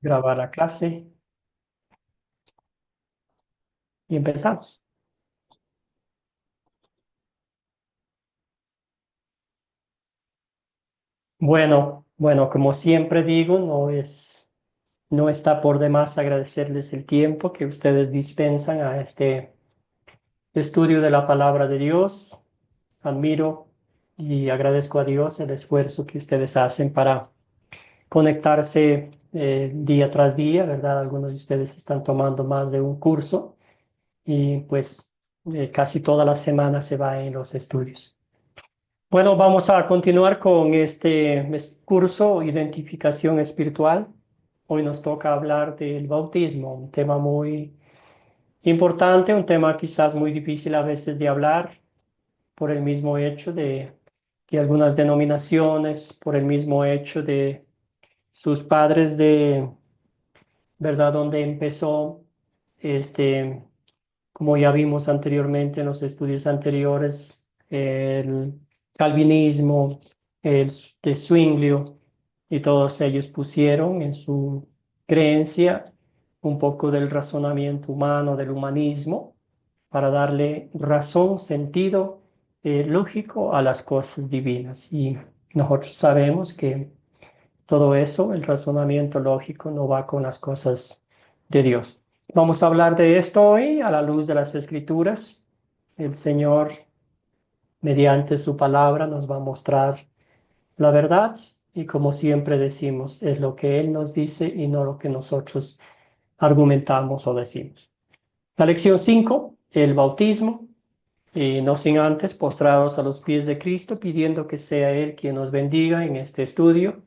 Grabar la clase y empezamos. Bueno, como siempre digo, no está por demás agradecerles el tiempo que ustedes dispensan a este estudio de la palabra de Dios. Admiro y agradezco a Dios el esfuerzo que ustedes hacen para conectarse día tras día, ¿verdad? Algunos de ustedes están tomando más de un curso y pues casi toda la semana se va en los estudios. Bueno, vamos a continuar con este curso, Identificación Espiritual. Hoy nos toca hablar del bautismo, un tema muy importante, un tema quizás muy difícil a veces de hablar por el mismo hecho de que algunas denominaciones, por el mismo hecho de sus padres de, ¿verdad? Donde empezó, este, como ya vimos anteriormente en los estudios anteriores, el calvinismo, el de Zwinglio, y todos ellos pusieron en su creencia un poco del razonamiento humano, del humanismo, para darle razón, sentido lógico a las cosas divinas. Y nosotros sabemos que todo eso, el razonamiento lógico, no va con las cosas de Dios. Vamos a hablar de esto hoy a la luz de las Escrituras. El Señor, mediante su palabra, nos va a mostrar la verdad y como siempre decimos, es lo que Él nos dice y no lo que nosotros argumentamos o decimos. La lección 5, el bautismo, y no sin antes postrados a los pies de Cristo, pidiendo que sea Él quien nos bendiga en este estudio,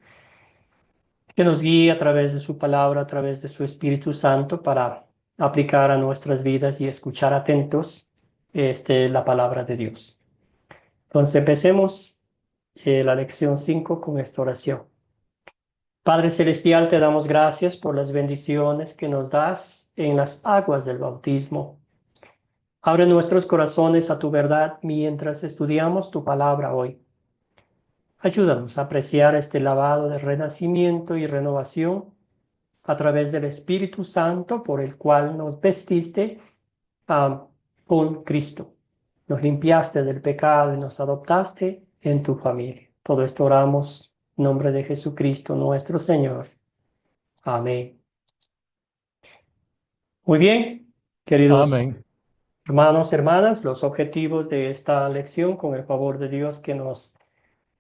que nos guíe a través de su palabra, a través de su Espíritu Santo para aplicar a nuestras vidas y escuchar atentos la palabra de Dios. Entonces empecemos la lección 5 con esta oración. Padre Celestial, te damos gracias por las bendiciones que nos das en las aguas del bautismo. Abre nuestros corazones a tu verdad mientras estudiamos tu palabra hoy. Ayúdanos a apreciar este lavado de renacimiento y renovación a través del Espíritu Santo por el cual nos vestiste con Cristo. Nos limpiaste del pecado y nos adoptaste en tu familia. Todo esto oramos en nombre de Jesucristo nuestro Señor. Amén. Muy bien, queridos Amén. hermanos, hermanas, los objetivos de esta lección, con el favor de Dios que nos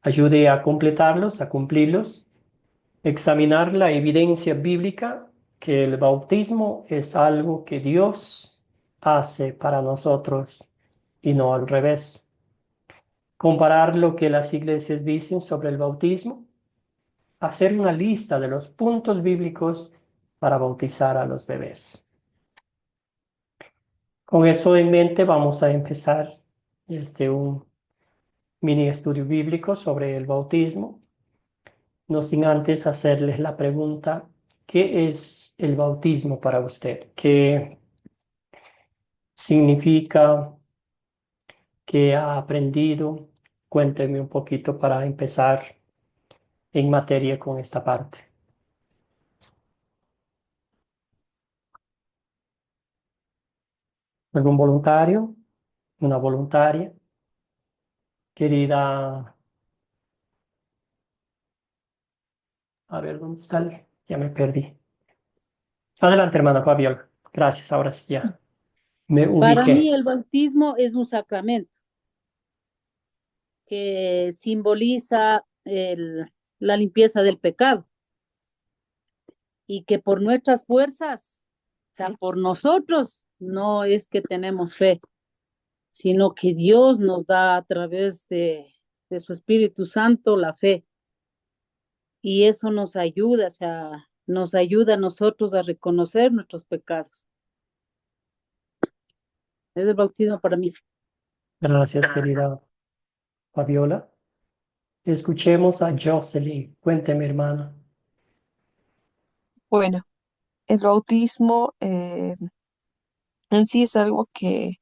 ayude a completarlos, a cumplirlos, examinar la evidencia bíblica que el bautismo es algo que Dios hace para nosotros y no al revés. Comparar lo que las iglesias dicen sobre el bautismo, hacer una lista de los puntos bíblicos para bautizar a los bebés. Con eso en mente vamos a empezar un mini estudio bíblico sobre el bautismo, no sin antes hacerles la pregunta, ¿qué es el bautismo para usted? ¿Qué significa? ¿Qué ha aprendido? Cuénteme un poquito para empezar en materia con esta parte. ¿Algún voluntario? ¿Una voluntaria? Querida, a ver, ¿dónde está? Ya me perdí. Adelante, hermana Fabiola. Gracias, ahora sí ya me Para mí ubiqué. el bautismo es un sacramento que simboliza la limpieza del pecado y que por nuestras fuerzas, o sea, por nosotros, no es que tenemos fe, sino que Dios nos da a través de su Espíritu Santo la fe y eso nos ayuda, o sea, nos ayuda a nosotros a reconocer nuestros pecados. Es el bautismo para mí. Gracias, querida Fabiola. Escuchemos a Jocelyn. Cuénteme, hermana. Bueno, el bautismo en sí es algo que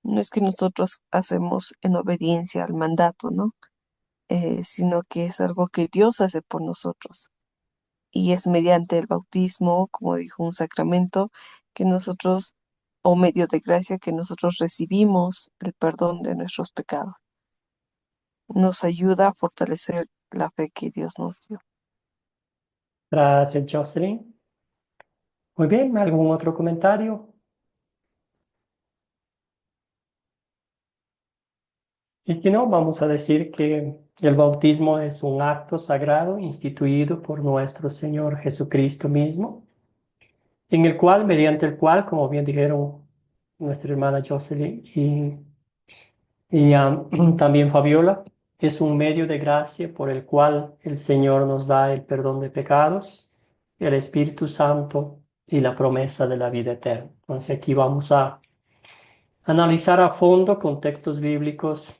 no es que nosotros hacemos en obediencia al mandato, ¿no? Sino que es algo que Dios hace por nosotros. y es mediante el bautismo, como dijo, un sacramento que nosotros, o medio de gracia, que nosotros recibimos el perdón de nuestros pecados. Nos ayuda a fortalecer la fe que Dios nos dio. Gracias, Jocelyn. Muy bien, ¿algún otro comentario? Y si no, vamos a decir que el bautismo es un acto sagrado instituido por nuestro Señor Jesucristo mismo, en el cual, mediante el cual, como bien dijeron nuestra hermana Jocelyn y también Fabiola, es un medio de gracia por el cual el Señor nos da el perdón de pecados, el Espíritu Santo y la promesa de la vida eterna. Entonces aquí vamos a analizar a fondo con textos bíblicos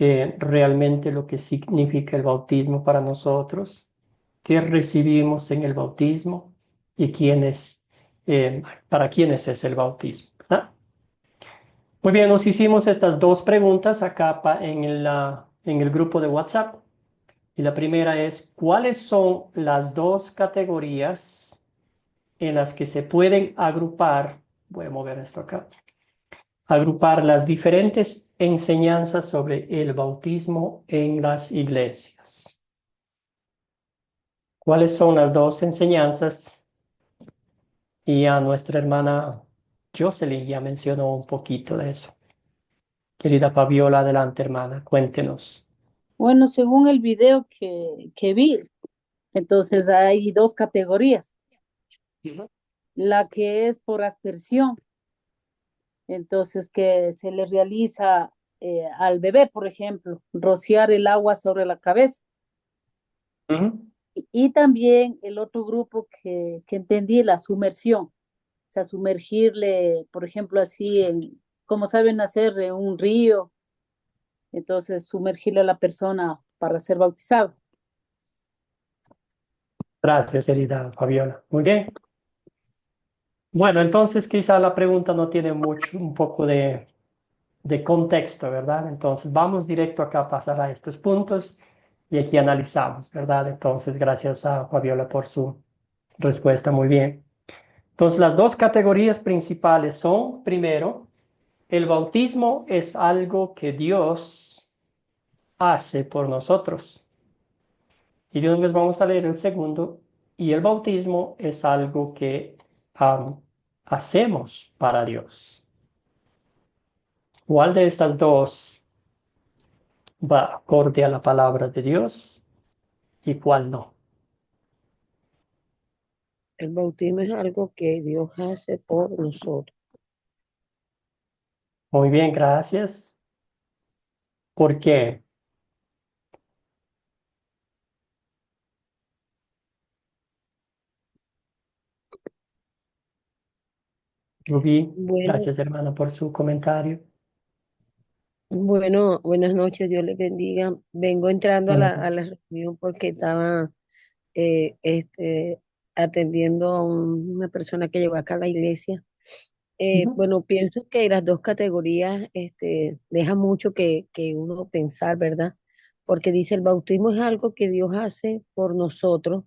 realmente lo que significa el bautismo para nosotros, qué recibimos en el bautismo y para quiénes es el bautismo, ¿verdad? Muy bien, nos hicimos estas dos preguntas acá en el grupo de WhatsApp. Y la primera es, ¿cuáles son las dos categorías en las que se pueden agrupar? Voy a mover esto acá. Agrupar las diferentes enseñanzas sobre el bautismo en las iglesias. ¿Cuáles son las dos enseñanzas? Y a nuestra hermana Jocelyn ya mencionó un poquito de eso. Querida Fabiola, adelante, hermana, cuéntenos. Bueno, según el video que vi, entonces hay dos categorías. Ujú. La que es por aspersión, entonces que se le realiza al bebé, por ejemplo, rociar el agua sobre la cabeza. Ujú. Y también el otro grupo que entendí, la sumersión, o sea, sumergirle, por ejemplo, así, como saben hacer en un río, entonces sumergirle a la persona para ser bautizado. Gracias, querida Fabiola. Muy bien. Bueno, entonces quizá la pregunta no tiene mucho, un poco de contexto, ¿verdad? Entonces vamos directo acá a pasar a estos puntos y aquí analizamos, ¿verdad? Entonces, gracias a Fabiola por su respuesta, muy bien. Entonces, las dos categorías principales son, primero, el bautismo es algo que Dios hace por nosotros. Y de una vez vamos a leer el segundo, y el bautismo es algo que hacemos para Dios. ¿Cuál de estas dos va acorde a la palabra de Dios y cuál no? El bautismo es algo que Dios hace por nosotros. Muy bien, gracias. ¿Por qué? Rubí, Bueno, gracias hermana por su comentario. bueno, buenas noches, Dios les bendiga. Vengo entrando a Buenas a la noches. reunión porque estaba eh, este, atendiendo a una persona que llegó acá a la iglesia. Ujú. Bueno, pienso que las dos categorías dejan mucho que uno pensar, ¿verdad? Porque dice, el bautismo es algo que Dios hace por nosotros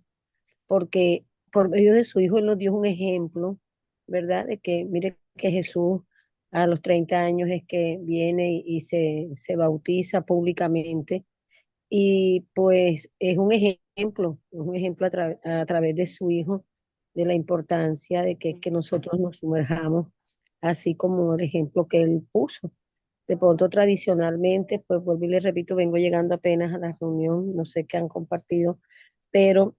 porque por medio de su Hijo Él nos dio un ejemplo, ¿verdad? De que, mire que Jesús a los 30 años es que viene y se bautiza públicamente y pues es un ejemplo a través de su Hijo, de la importancia de que nosotros nos sumerjamos, así como el ejemplo que Él puso. De pronto, tradicionalmente, pues vuelvo y les repito, vengo llegando apenas a la reunión, no sé qué han compartido, pero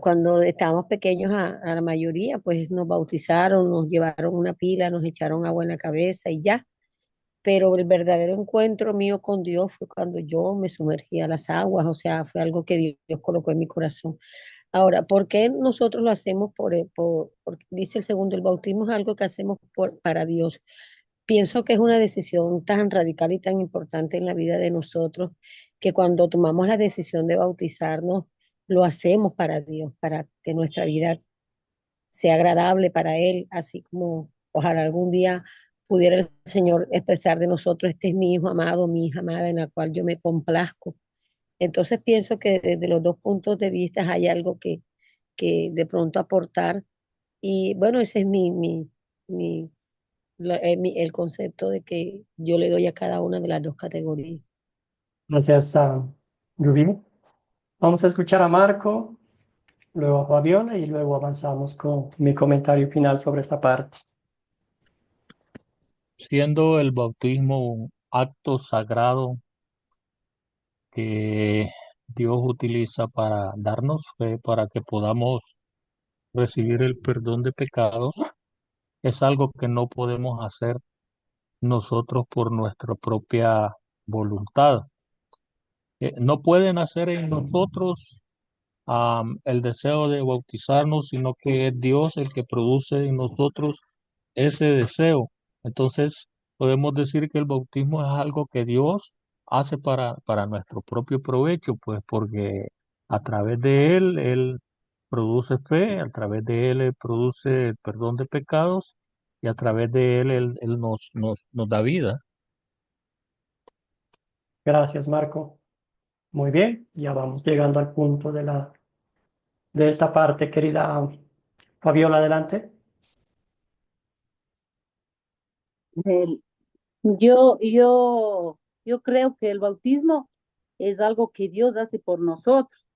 cuando estábamos pequeños a la mayoría, pues nos bautizaron, nos llevaron una pila, nos echaron agua en la cabeza y ya. Pero el verdadero encuentro mío con Dios fue cuando yo me sumergí a las aguas, o sea, fue algo que Dios colocó en mi corazón. Ahora, ¿por qué nosotros lo hacemos dice el segundo, el bautismo es algo que hacemos para Dios? Pienso que es una decisión tan radical y tan importante en la vida de nosotros que cuando tomamos la decisión de bautizarnos, lo hacemos para Dios, para que nuestra vida sea agradable para Él, así como ojalá algún día pudiera el Señor expresar de nosotros, este es mi hijo amado, mi hija amada, en la cual yo me complazco. Entonces pienso que desde los dos puntos de vista hay algo que de pronto aportar. Y bueno, ese es mi, el concepto de que yo le doy a cada una de las dos categorías. Gracias a Rubí. Vamos a escuchar a Marco, luego a Fabiola y luego avanzamos con mi comentario final sobre esta parte. Siendo el bautismo un acto sagrado que Dios utiliza para darnos fe, para que podamos recibir el perdón de pecados, es algo que no podemos hacer nosotros por nuestra propia voluntad. No pueden hacer en nosotros el deseo de bautizarnos, sino que es Dios el que produce en nosotros ese deseo. Entonces, podemos decir que el bautismo es algo que Dios hace para nuestro propio provecho, pues porque a través de Él produce fe, a través de Él produce el perdón de pecados y a través de Él nos da vida. Gracias, Marco. Muy bien, ya vamos llegando al punto de esta parte, querida Fabiola, adelante. El- yo creo que el bautismo es algo que Dios hace por nosotros,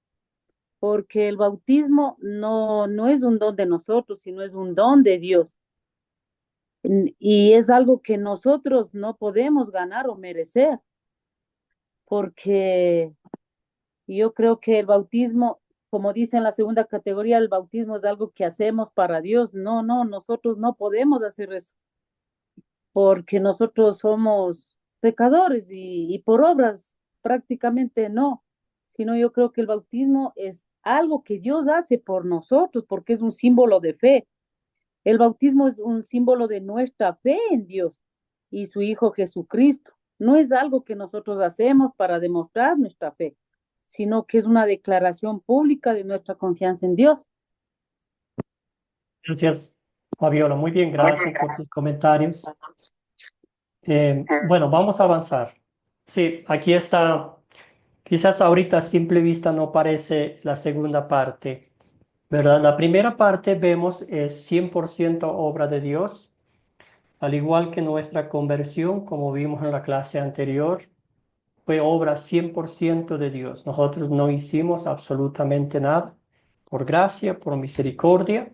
porque el bautismo no es un don de nosotros, sino es un don de Dios. Y es algo que nosotros no podemos ganar o merecer, porque yo creo que el bautismo, como dice en la segunda categoría, el bautismo es algo que hacemos para Dios. No, nosotros no podemos hacer eso, porque nosotros somos pecadores y por obras prácticamente no, sino yo creo que el bautismo es algo que Dios hace por nosotros, porque es un símbolo de fe. El bautismo es un símbolo de nuestra fe en Dios y su Hijo Jesucristo. No es algo que nosotros hacemos para demostrar nuestra fe, sino que es una declaración pública de nuestra confianza en Dios. Gracias, Fabiola. Muy bien, gracias por tus comentarios. Bueno, vamos a avanzar. Sí, aquí está. Quizás ahorita a simple vista no parece la segunda parte, ¿verdad? La primera parte vemos es 100% obra de Dios, al igual que nuestra conversión, como vimos en la clase anterior, fue obra 100% de Dios. Nosotros no hicimos absolutamente nada. Por gracia, por misericordia,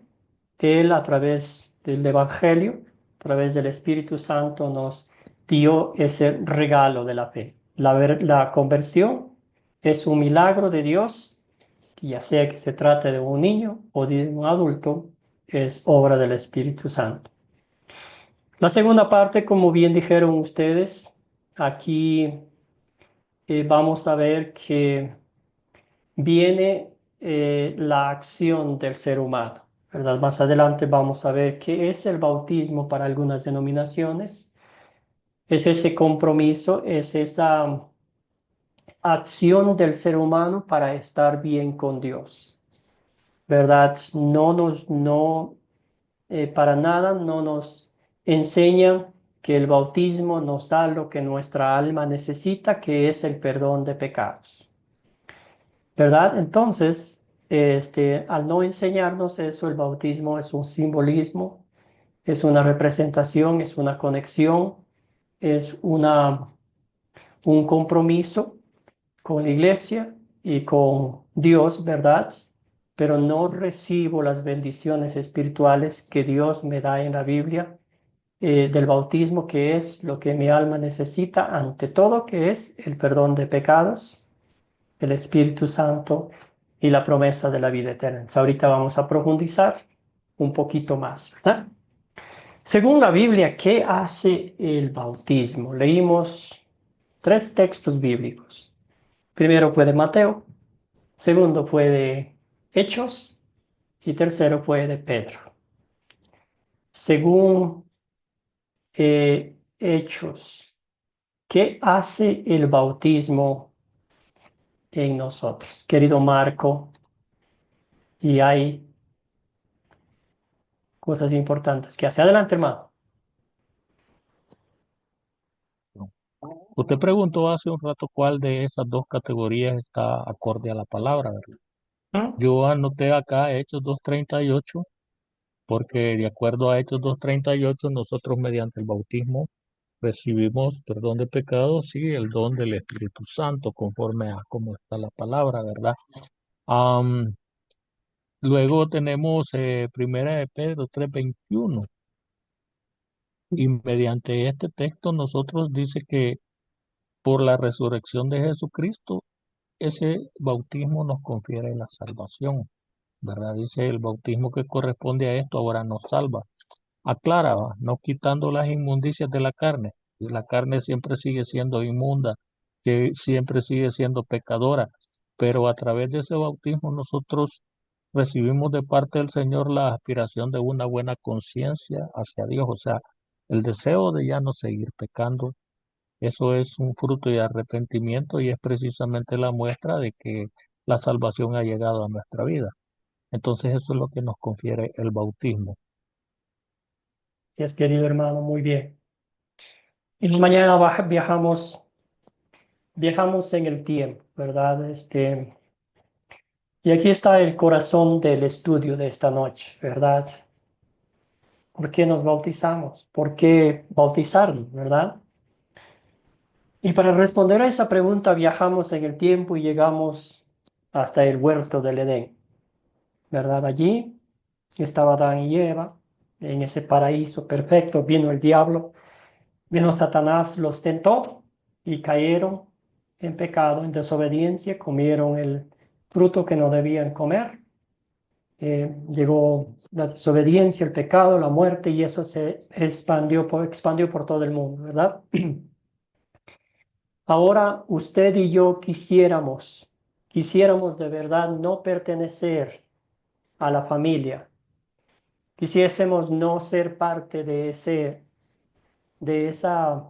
Él a través del Evangelio, a través del Espíritu Santo nos dio ese regalo de la fe. La conversión es un milagro de Dios, y ya sea que se trate de un niño o de un adulto, es obra del Espíritu Santo. La segunda parte, como bien dijeron ustedes, aquí vamos a ver que viene la acción del ser humano, ¿verdad? Más adelante vamos a ver qué es el bautismo para algunas denominaciones. Es ese compromiso, es esa acción del ser humano para estar bien con Dios, ¿verdad? No, para nada no nos enseña que el bautismo nos da lo que nuestra alma necesita, que es el perdón de pecados. ¿Verdad? Entonces, al no enseñarnos eso, el bautismo es un simbolismo, es una representación, es una conexión, es un compromiso con la iglesia y con Dios, ¿verdad? Pero no recibo las bendiciones espirituales que Dios me da en la Biblia del bautismo, que es lo que mi alma necesita ante todo, que es el perdón de pecados, el Espíritu Santo y la promesa de la vida eterna. Entonces, ahorita vamos a profundizar un poquito más, ¿verdad? Según la Biblia, ¿qué hace el bautismo? Leímos tres textos bíblicos. Primero fue de Mateo, segundo fue de Hechos y tercero fue de Pedro. Según Hechos, ¿qué hace el bautismo en nosotros? Querido Marco, y hay cosas importantes que hace. Adelante, hermano. Usted preguntó hace un rato cuál de esas dos categorías está acorde a la palabra, ¿verdad? ¿Mm? Yo anoté acá Hechos 2:38, porque de acuerdo a Hechos 2:38, nosotros mediante el bautismo recibimos perdón de pecados y el don del Espíritu Santo, conforme a cómo está la palabra, ¿verdad? Am, Luego tenemos Primera de Pedro 3:21, y mediante este texto nosotros dice que por la resurrección de Jesucristo, ese bautismo nos confiere la salvación, ¿verdad? Dice el bautismo que corresponde a esto ahora nos salva. Aclara, ¿va? No quitando las inmundicias de la carne. Y la carne siempre sigue siendo inmunda, que siempre sigue siendo pecadora, pero a través de ese bautismo nosotros recibimos de parte del Señor la aspiración de una buena conciencia hacia Dios, o sea, el deseo de ya no seguir pecando. Eso es un fruto de arrepentimiento y es precisamente la muestra de que la salvación ha llegado a nuestra vida. Entonces eso es lo que nos confiere el bautismo. Si es querido hermano, muy bien. Y mañana viajamos en el tiempo, ¿verdad? Y aquí está el corazón del estudio de esta noche, ¿verdad? ¿Por qué nos bautizamos? ¿Por qué bautizarnos, verdad? Y para responder a esa pregunta viajamos en el tiempo y llegamos hasta el huerto del Edén, ¿verdad? Allí estaba Adán y Eva, en ese paraíso perfecto. Vino el diablo, vino Satanás, los tentó y cayeron en pecado, en desobediencia, comieron el fruto que no debían comer. Llegó la desobediencia, el pecado, la muerte, y eso se expandió por todo el mundo, ¿verdad? Ahora usted y yo quisiéramos de verdad no pertenecer a la familia, quisiésemos no ser parte de esa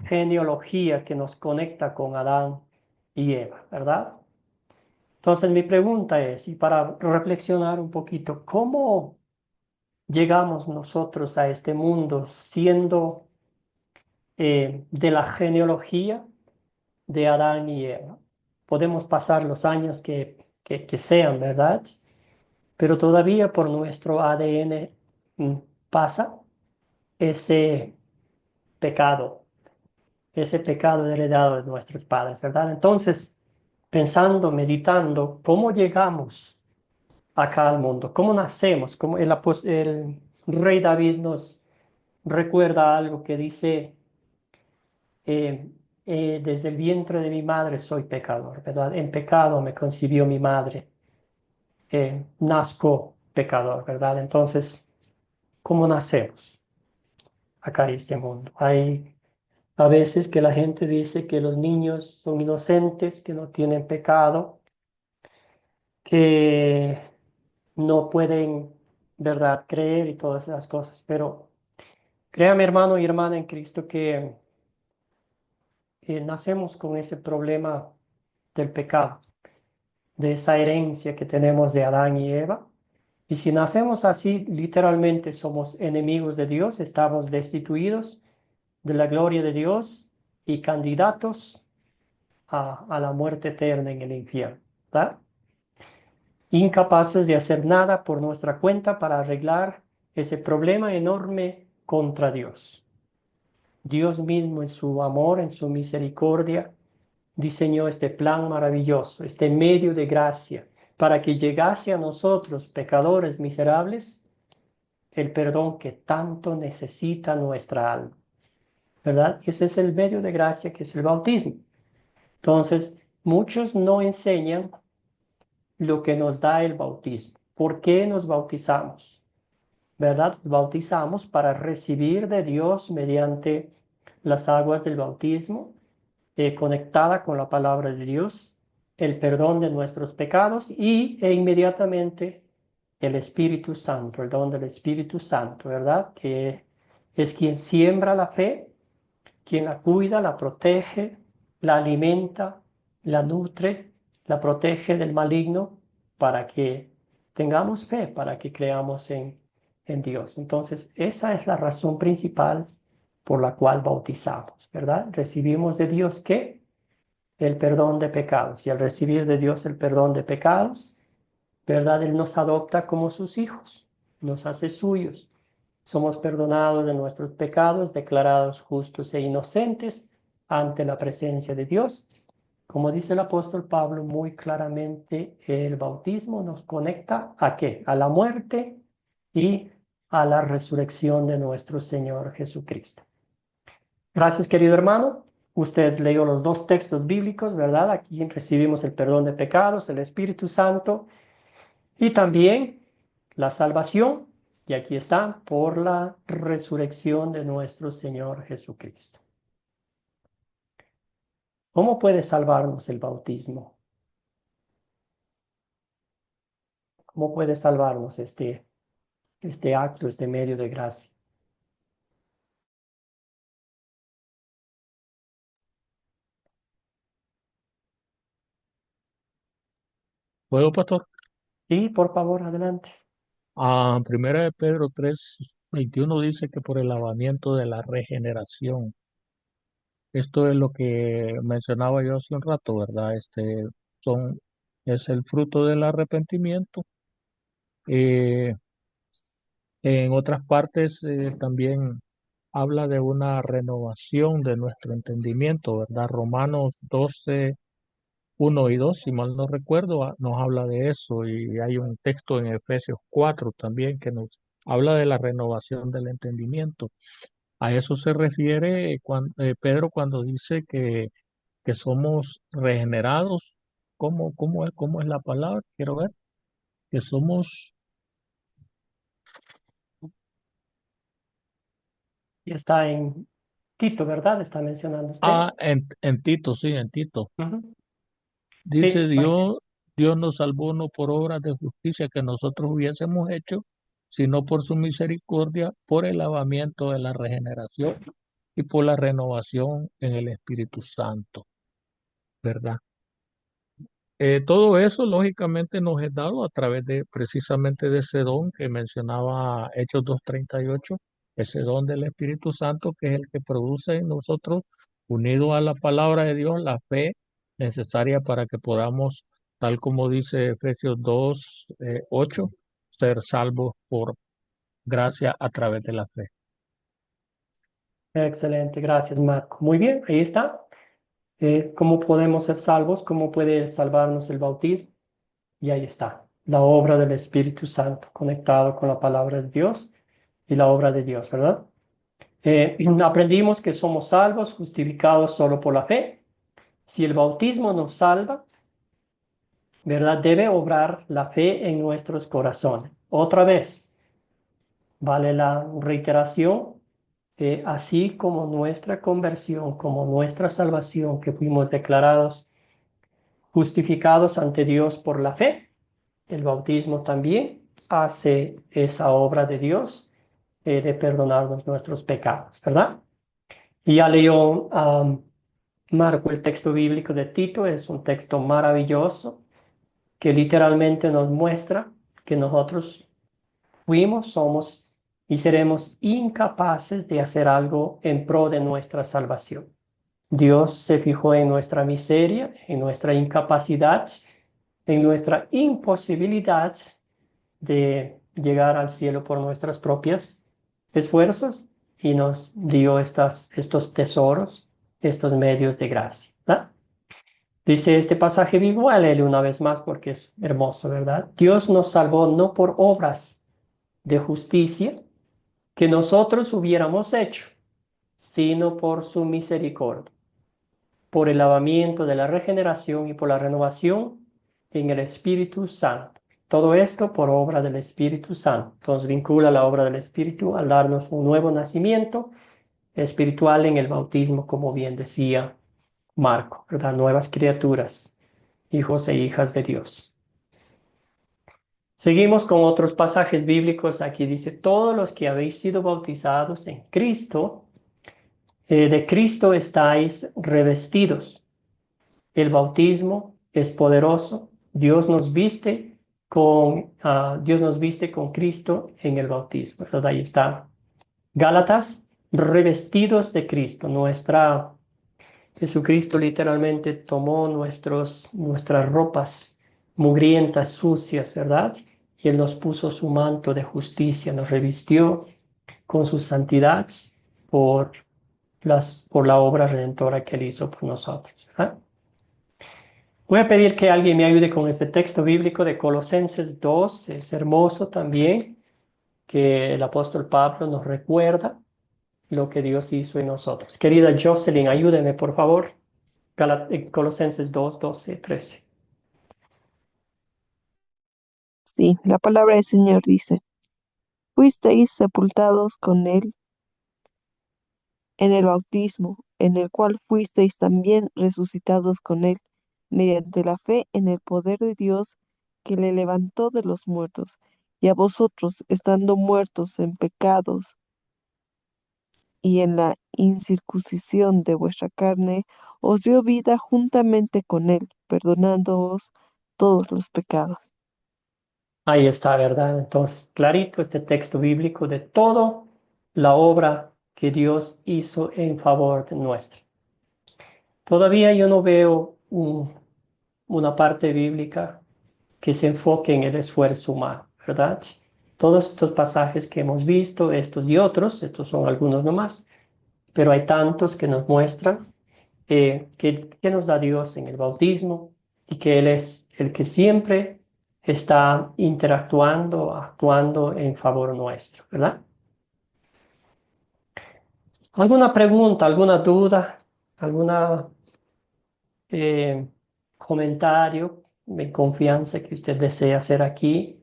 genealogía que nos conecta con Adán y Eva, ¿verdad? Entonces mi pregunta es, y para reflexionar un poquito, ¿cómo llegamos nosotros a este mundo siendo de la genealogía de Adán y Eva? Podemos pasar los años que sean, ¿verdad? Pero todavía por nuestro ADN mm, pasa ese pecado, ese pecado heredado de nuestros padres, ¿verdad? Entonces, pensando, meditando, ¿cómo llegamos acá al mundo? ¿Cómo nacemos? ¿Cómo el rey David nos recuerda algo que dice, eh, desde el vientre de mi madre soy pecador, ¿verdad? En pecado me concibió mi madre, nazco pecador, ¿verdad? Entonces, ¿cómo nacemos acá en este mundo? Hay a veces que la gente dice que los niños son inocentes, que no tienen pecado, que no pueden, ¿verdad?, creer y todas esas cosas. Pero créame, hermano y hermana en Cristo, que nacemos con ese problema del pecado, de esa herencia que tenemos de Adán y Eva. Y si nacemos así, literalmente somos enemigos de Dios, estamos destituidos de la gloria de Dios y candidatos a la muerte eterna en el infierno, ¿verdad? Incapaces de hacer nada por nuestra cuenta para arreglar ese problema enorme contra Dios. Dios mismo en su amor, en su misericordia, diseñó este plan maravilloso, este medio de gracia, para que llegase a nosotros, pecadores miserables, el perdón que tanto necesita nuestra alma, ¿verdad? Ese es el medio de gracia que es el bautismo. Entonces, muchos no enseñan lo que nos da el bautismo. ¿Por qué nos bautizamos? ¿Verdad? Bautizamos para recibir de Dios mediante las aguas del bautismo, conectada con la palabra de Dios, el perdón de nuestros pecados e inmediatamente el Espíritu Santo, el don del Espíritu Santo, ¿verdad? Que es quien siembra la fe, quien la cuida, la protege, la alimenta, la nutre, la protege del maligno para que tengamos fe, para que creamos en Dios. Entonces, esa es la razón principal por la cual bautizamos, ¿verdad? Recibimos de Dios ¿qué? el perdón de pecados. Y al recibir de Dios el perdón de pecados, ¿verdad? Él nos adopta como sus hijos, nos hace suyos. Somos perdonados de nuestros pecados, declarados justos e inocentes ante la presencia de Dios. Como dice el apóstol Pablo muy claramente, el bautismo nos conecta ¿a qué? A la muerte y a la resurrección de nuestro Señor Jesucristo. Gracias, querido hermano. Usted leyó los dos textos bíblicos, ¿verdad? Aquí recibimos el perdón de pecados, el Espíritu Santo y también la salvación. Y aquí está, por la resurrección de nuestro Señor Jesucristo. ¿Cómo puede salvarnos el bautismo? ¿Cómo puede salvarnos este acto, este medio de gracia? ¿Puedo, pastor? Sí, por favor, adelante. Primera de Pedro 3:21 dice que por el lavamiento de la regeneración. Esto es lo que mencionaba yo hace un rato, ¿verdad? Son, es el fruto del arrepentimiento. Eh, en otras partes también habla de una renovación de nuestro entendimiento, ¿verdad? Romanos 12:1 y 2, si mal no recuerdo, nos habla de eso. Y hay un texto en Efesios 4 también que nos habla de la renovación del entendimiento. A eso se refiere Pedro cuando dice que somos regenerados. ¿Cómo es la palabra? Quiero ver. Que somos, Y está en Tito, ¿verdad? Está mencionando usted. en Tito, sí, en Tito. Ujú. Dice Sí, Dios nos salvó no por obras de justicia que nosotros hubiésemos hecho, sino por su misericordia, por el lavamiento de la regeneración y por la renovación en el Espíritu Santo, ¿verdad? Todo eso lógicamente nos es dado a través de precisamente de ese don que mencionaba Hechos 2:38, ese don del Espíritu Santo que es el que produce en nosotros, unido a la palabra de Dios, la fe necesaria para que podamos, tal como dice Efesios 2:8, ser salvos por gracia a través de la fe. excelente, gracias, Marco. Muy bien, ahí está. ¿Cómo podemos ser salvos? ¿Cómo puede salvarnos el bautismo? Y ahí está, la obra del Espíritu Santo, conectado con la palabra de Dios y la obra de Dios, ¿verdad? Aprendimos que somos salvos, justificados solo por la fe. Si el bautismo nos salva, ¿verdad? Debe obrar la fe en nuestros corazones. Otra vez, vale la reiteración, así como nuestra conversión, como nuestra salvación, que fuimos declarados justificados ante Dios por la fe, el bautismo también hace esa obra de Dios de perdonarnos nuestros pecados, ¿verdad? Y ya leyó Marco el texto bíblico de Tito, es un texto maravilloso que literalmente nos muestra que nosotros fuimos, somos y seremos incapaces de hacer algo en pro de nuestra salvación. Dios se fijó en nuestra miseria, en nuestra incapacidad, en nuestra imposibilidad de llegar al cielo por nuestras propias esfuerzos y nos dio estos tesoros, estos medios de gracia, ¿verdad? Dice este pasaje vivo, léelo una vez más porque es hermoso, ¿verdad? Dios nos salvó no por obras de justicia que nosotros hubiéramos hecho, sino por su misericordia, por el lavamiento de la regeneración y por la renovación en el Espíritu Santo. Todo esto por obra del Espíritu Santo. Nos vincula la obra del Espíritu al darnos un nuevo nacimiento espiritual en el bautismo, como bien decía Marco, ¿verdad? Nuevas criaturas, hijos e hijas de Dios. Seguimos con otros pasajes bíblicos. Aquí dice, todos los que habéis sido bautizados en Cristo, de Cristo estáis revestidos. El bautismo es poderoso. Dios nos viste con Cristo en el bautismo. ¿Verdad? Ahí está. Gálatas, revestidos de Cristo. Jesucristo literalmente tomó nuestras ropas mugrientas, sucias, ¿verdad? Y Él nos puso su manto de justicia, nos revistió con su santidad por, por la obra redentora que Él hizo por nosotros, ¿verdad? Voy a pedir que alguien me ayude con este texto bíblico de Colosenses 2. Es hermoso también que el apóstol Pablo nos recuerda lo que Dios hizo en nosotros. Querida Jocelyn, ayúdeme, por favor. Colosenses 2, 12, 13. Sí, la palabra del Señor dice, fuisteis sepultados con Él en el bautismo, en el cual fuisteis también resucitados con Él, mediante la fe en el poder de Dios que le levantó de los muertos, y a vosotros, estando muertos en pecados y en la incircuncisión de vuestra carne, os dio vida juntamente con Él, perdonándoos todos los pecados. Ahí está, ¿verdad? Entonces, clarito este texto bíblico de toda la obra que Dios hizo en favor de nuestro. Todavía yo no veo una parte bíblica que se enfoque en el esfuerzo humano, ¿verdad? Todos estos pasajes que hemos visto, estos y otros, estos son algunos nomás, pero hay tantos que nos muestran que nos da Dios en el bautismo y que Él es el que siempre está interactuando, actuando en favor nuestro, ¿verdad? ¿Alguna pregunta, alguna duda, alguna comentario de confianza que usted desea hacer aquí?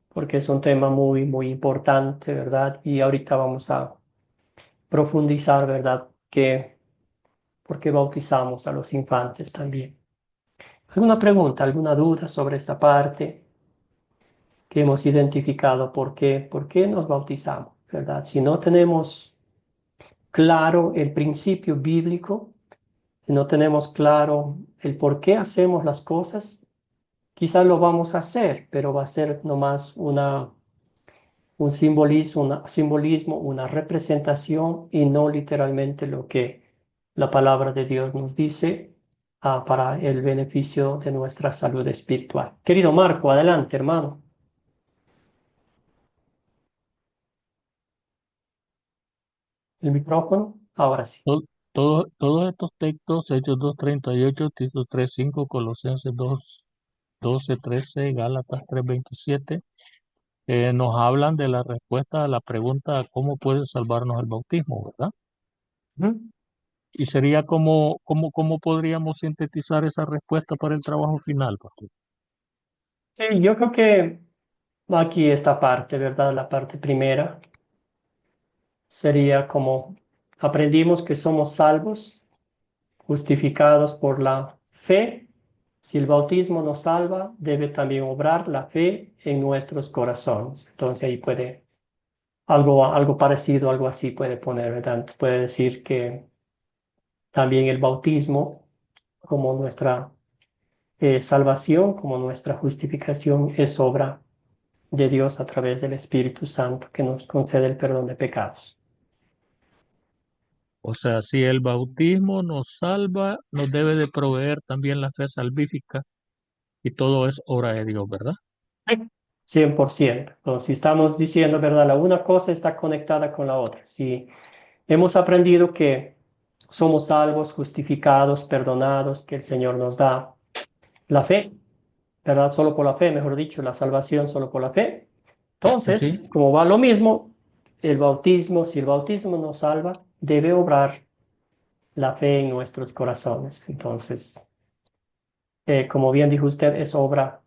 Porque es un tema muy, muy importante, ¿verdad? Y ahorita vamos a profundizar, ¿verdad? ¿Por qué bautizamos a los infantes también? ¿Alguna pregunta, alguna duda sobre esta parte que hemos identificado? ¿Por qué nos bautizamos, verdad? Si no tenemos claro el principio bíblico, si no tenemos claro el por qué hacemos las cosas, quizás lo vamos a hacer, pero va a ser nomás un simbolismo, una representación y no literalmente lo que la palabra de Dios nos dice para el beneficio de nuestra salud espiritual. Querido Marco, adelante, hermano. El micrófono, ahora sí. Todos estos textos, Hechos 2:38, Tito 3:5, Colosenses 2:12, 13, Gálatas 3:27, nos hablan de la respuesta a la pregunta ¿cómo puede salvarnos el bautismo, verdad? Ujú. Y sería cómo podríamos sintetizar esa respuesta para el trabajo final, pastor. Sí, yo creo que aquí esta parte, ¿verdad? La parte primera sería como aprendimos que somos salvos, justificados por la fe. Si el bautismo nos salva, debe también obrar la fe en nuestros corazones. Entonces ahí puede algo parecido, algo así puede poner, ¿verdad? Puede decir que también el bautismo, como nuestra salvación, como nuestra justificación, es obra de Dios a través del Espíritu Santo que nos concede el perdón de pecados. O sea, si el bautismo nos salva, nos debe de proveer también la fe salvífica y todo es obra de Dios, ¿verdad? 100%. Entonces, si estamos diciendo, ¿verdad? La una cosa está conectada con la otra. Si hemos aprendido que somos salvos, justificados, perdonados, que el Señor nos da la fe, ¿verdad? Solo por la fe, mejor dicho, la salvación solo por la fe. Sí, sí. Entonces, como va lo mismo, el bautismo, si el bautismo nos salva, debe obrar la fe en nuestros corazones. Entonces, como bien dijo usted, es obra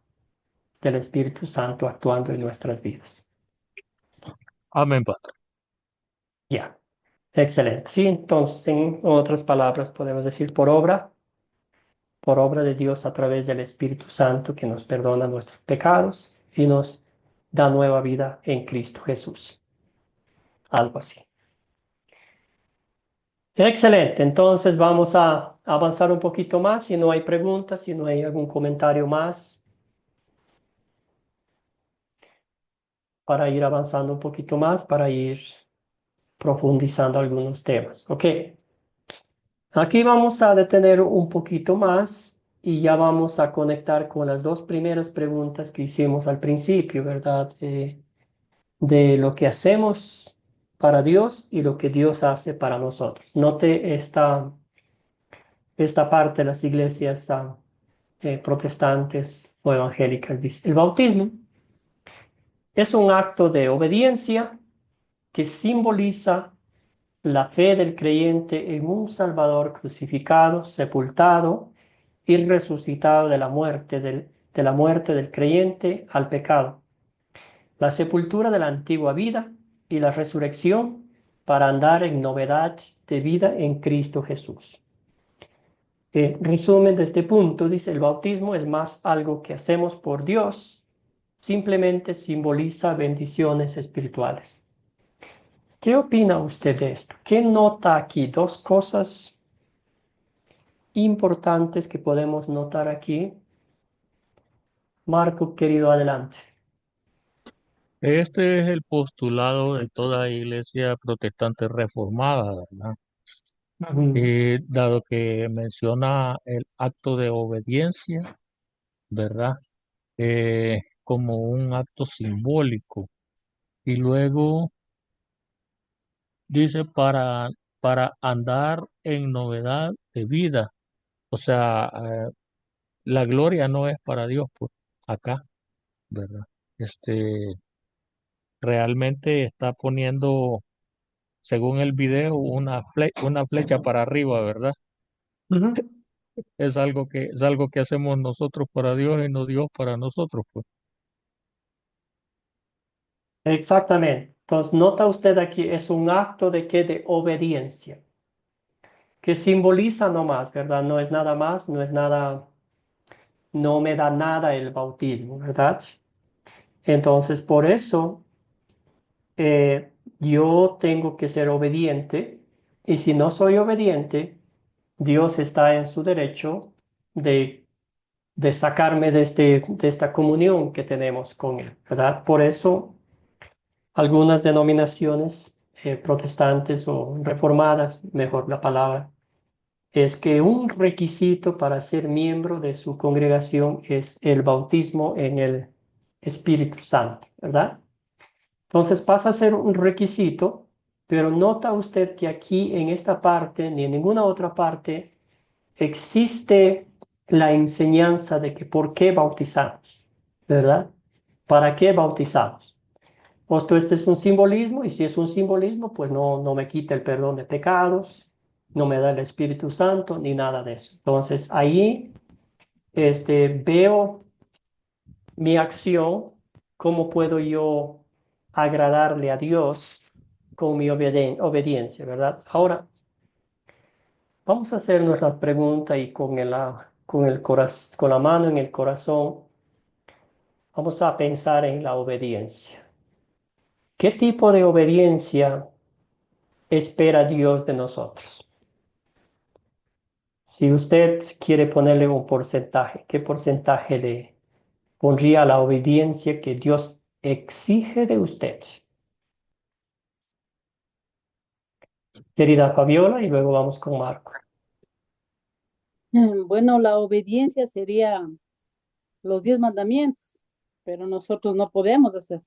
del Espíritu Santo actuando en nuestras vidas. Amén, pastor. Ya, excelente. Sí, entonces, en otras palabras, podemos decir por obra de Dios a través del Espíritu Santo que nos perdona nuestros pecados y nos da nueva vida en Cristo Jesús. Algo así. Excelente, entonces vamos a avanzar un poquito más. Si no hay preguntas, si no hay algún comentario más, para ir avanzando un poquito más, para ir profundizando algunos temas. ¿Ok? Aquí vamos a detener un poquito más y ya vamos a conectar con las dos primeras preguntas que hicimos al principio, ¿verdad? De lo que hacemos para Dios y lo que Dios hace para nosotros. Note esta parte de las iglesias protestantes o evangélicas. Dice, el bautismo es un acto de obediencia que simboliza la fe del creyente en un Salvador crucificado, sepultado y resucitado de la muerte del creyente al pecado, la sepultura de la antigua vida y la resurrección para andar en novedad de vida en Cristo Jesús. Resumen de este punto, dice, el bautismo es más algo que hacemos por Dios, simplemente simboliza bendiciones espirituales. ¿Qué opina usted de esto? ¿Qué nota aquí? Dos cosas importantes que podemos notar aquí. Marco, querido, adelante. Este es el postulado de toda iglesia protestante reformada, ¿verdad? Ujú, Dado que menciona el acto de obediencia, ¿verdad? Como un acto simbólico. Y luego dice para andar en novedad de vida. O sea, la gloria no es para Dios, pues, acá, ¿verdad? Este, realmente está poniendo, según el video, una flecha para arriba, ¿verdad? ujú. Es algo que hacemos nosotros para Dios y no Dios para nosotros, pues. Exactamente. Entonces, nota usted aquí, es un acto de qué? De obediencia, que simboliza no más, ¿verdad? No es nada más, no es nada, no me da nada el bautismo, ¿verdad? Entonces, por eso yo tengo que ser obediente, y si no soy obediente, Dios está en su derecho de, de sacarme de esta comunión que tenemos con Él, ¿verdad? Por eso algunas denominaciones protestantes o reformadas, mejor la palabra, es que un requisito para ser miembro de su congregación es el bautismo en el Espíritu Santo, ¿verdad? Entonces pasa a ser un requisito, pero nota usted que aquí en esta parte ni en ninguna otra parte existe la enseñanza de que por qué bautizamos, ¿verdad? ¿Para qué bautizamos? Puesto este es un simbolismo, y si es un simbolismo, pues no me quita el perdón de pecados, no me da el Espíritu Santo, ni nada de eso. Entonces ahí veo mi acción, cómo puedo yo agradarle a Dios con mi obediencia, ¿verdad? Ahora, vamos a hacernos la pregunta y con la mano en el corazón, vamos a pensar en la obediencia. ¿Qué tipo de obediencia espera Dios de nosotros? Si usted quiere ponerle un porcentaje, ¿qué porcentaje le pondría a la obediencia que Dios exige de usted? Querida Fabiola, y luego vamos con Marco. Bueno, la obediencia sería los 10 mandamientos, pero nosotros no podemos hacer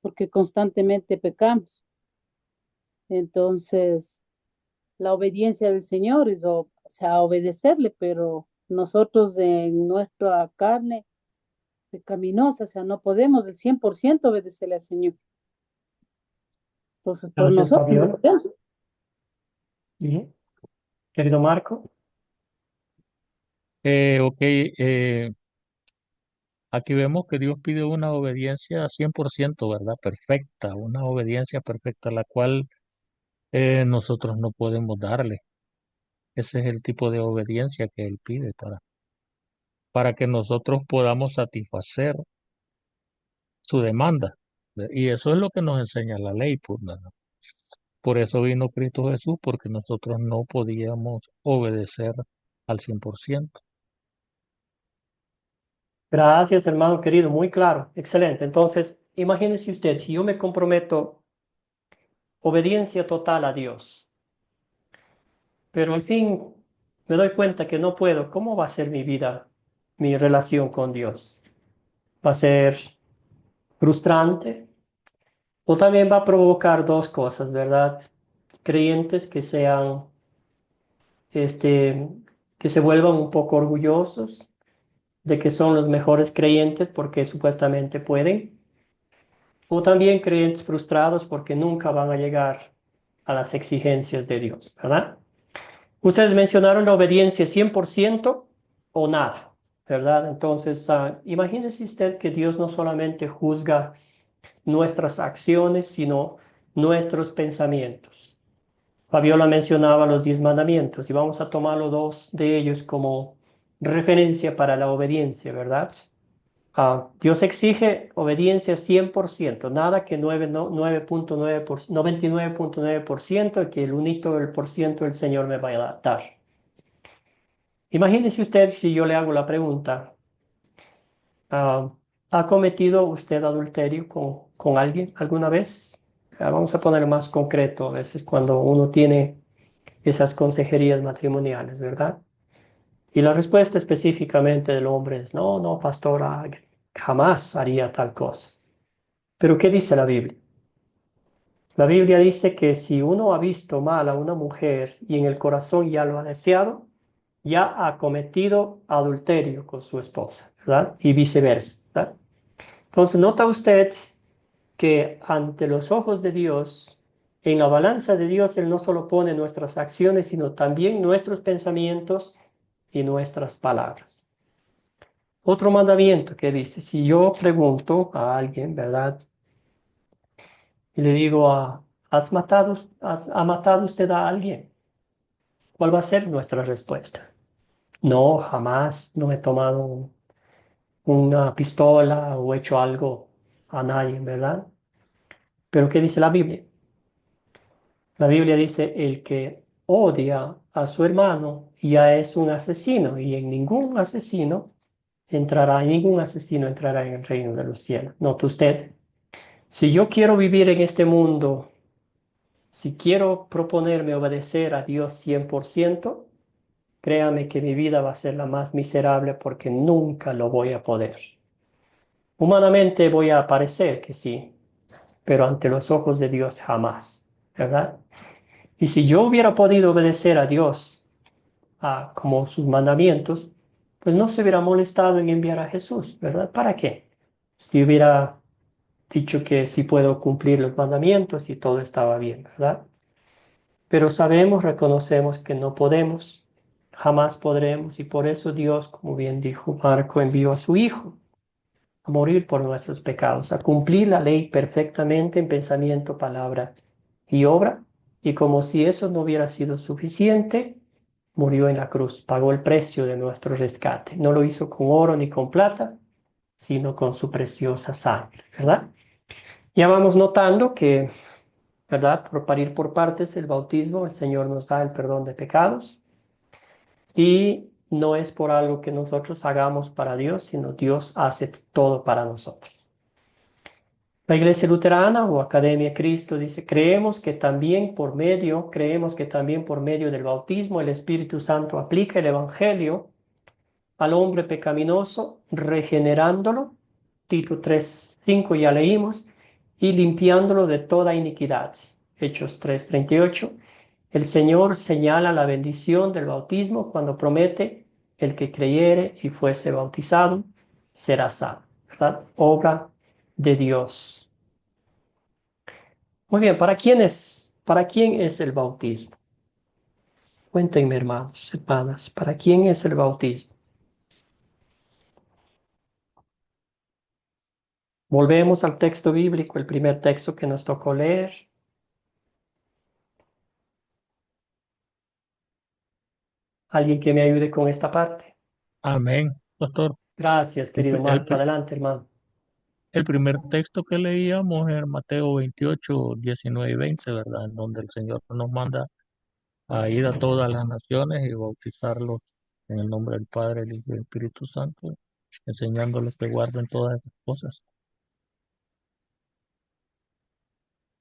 porque constantemente pecamos. Entonces, la obediencia del Señor es, o sea, obedecerle, pero nosotros en nuestra carne pecaminosa, o sea, no podemos del 100% obedecerle al Señor. Entonces, por Gracias, nosotros no Fabiola. podemos. Bien. Querido Marco. Ok, aquí vemos que Dios pide una obediencia 100%, ¿verdad? Perfecta, una obediencia perfecta, la cual nosotros no podemos darle. Ese es el tipo de obediencia que Él pide para que nosotros podamos satisfacer su demanda. Y eso es lo que nos enseña la ley, pues, ¿verdad? Por eso vino Cristo Jesús, porque nosotros no podíamos obedecer al 100%. Gracias, hermano querido, muy claro, excelente. Entonces, imagínese usted, si yo me comprometo obediencia total a Dios, pero al fin me doy cuenta que no puedo. ¿Cómo va a ser mi vida, mi relación con Dios? ¿Va a ser frustrante? O también va a provocar dos cosas, ¿verdad? Creyentes que sean, este, que se vuelvan un poco orgullosos de que son los mejores creyentes porque supuestamente pueden. O también creyentes frustrados porque nunca van a llegar a las exigencias de Dios, ¿verdad? Ustedes mencionaron la obediencia 100% o nada, ¿verdad? Entonces, imagínese usted que Dios no solamente juzga nuestras acciones, sino nuestros pensamientos. Fabiola mencionaba los 10 mandamientos y vamos a tomar los dos de ellos como referencia para la obediencia, ¿verdad? Dios exige obediencia 100%, nada que 99.9%, que el único el por ciento el Señor me va a dar. Imagínese usted si yo le hago la pregunta, ah, ¿ha cometido usted adulterio con alguien alguna vez? Vamos a poner más concreto, a veces cuando uno tiene esas consejerías matrimoniales, ¿verdad? Y la respuesta específicamente del hombre es, no, no, pastora, jamás haría tal cosa. Pero ¿qué dice la Biblia? La Biblia dice que si uno ha visto mal a una mujer y en el corazón ya lo ha deseado, ya ha cometido adulterio con su esposa, ¿verdad? Y viceversa, ¿verdad? Entonces, nota usted que ante los ojos de Dios, en la balanza de Dios, Él no solo pone nuestras acciones, sino también nuestros pensamientos y nuestras palabras. Otro mandamiento que dice, si yo pregunto a alguien, ¿verdad? Y le digo, ¿ha matado usted a alguien? ¿Cuál va a ser nuestra respuesta? No, jamás, no he tomado una pistola o hecho algo a nadie, ¿verdad? Pero ¿qué dice la Biblia? La Biblia dice, el que odia a su hermano ya es un asesino y ningún asesino entrará en el reino de los cielos. Note usted, si yo quiero vivir en este mundo, si quiero proponerme obedecer a Dios 100%, créame que mi vida va a ser la más miserable porque nunca lo voy a poder. Humanamente voy a parecer que sí, pero ante los ojos de Dios jamás, ¿verdad? Y si yo hubiera podido obedecer a Dios como sus mandamientos, pues no se hubiera molestado en enviar a Jesús, ¿verdad? ¿Para qué? Si hubiera dicho que sí puedo cumplir los mandamientos y todo estaba bien, ¿verdad? Pero sabemos, reconocemos que no podemos, jamás podremos, y por eso Dios, como bien dijo Marco, envió a su Hijo a morir por nuestros pecados, a cumplir la ley perfectamente en pensamiento, palabra y obra. Y como si eso no hubiera sido suficiente, murió en la cruz, pagó el precio de nuestro rescate. No lo hizo con oro ni con plata, sino con su preciosa sangre, ¿verdad? Ya vamos notando que, ¿verdad? Para ir por partes, el bautismo, el Señor nos da el perdón de pecados y no es por algo que nosotros hagamos para Dios, sino Dios hace todo para nosotros. La Iglesia Luterana o Academia Cristo dice, creemos que también por medio del bautismo el Espíritu Santo aplica el Evangelio al hombre pecaminoso, regenerándolo, Tito 3:5 ya leímos, y limpiándolo de toda iniquidad, Hechos 3:38. El Señor señala la bendición del bautismo cuando promete, el que creyere y fuese bautizado será salvo, ¿verdad? Obra de Dios. Muy bien, para quién es el bautismo? Cuéntenme, hermanos, hermanas, ¿para quién es el bautismo? Volvemos al texto bíblico, el primer texto que nos tocó leer. Alguien que me ayude con esta parte. Amén, pastor. Gracias, El, querido pri- el Marco. pri- Adelante, hermano. el primer texto que leíamos es Mateo 28, 19 y 20, ¿verdad? En donde el Señor nos manda a ir a todas las naciones y bautizarlos en el nombre del Padre, el Hijo y el Espíritu Santo, enseñándoles que guarden todas esas cosas.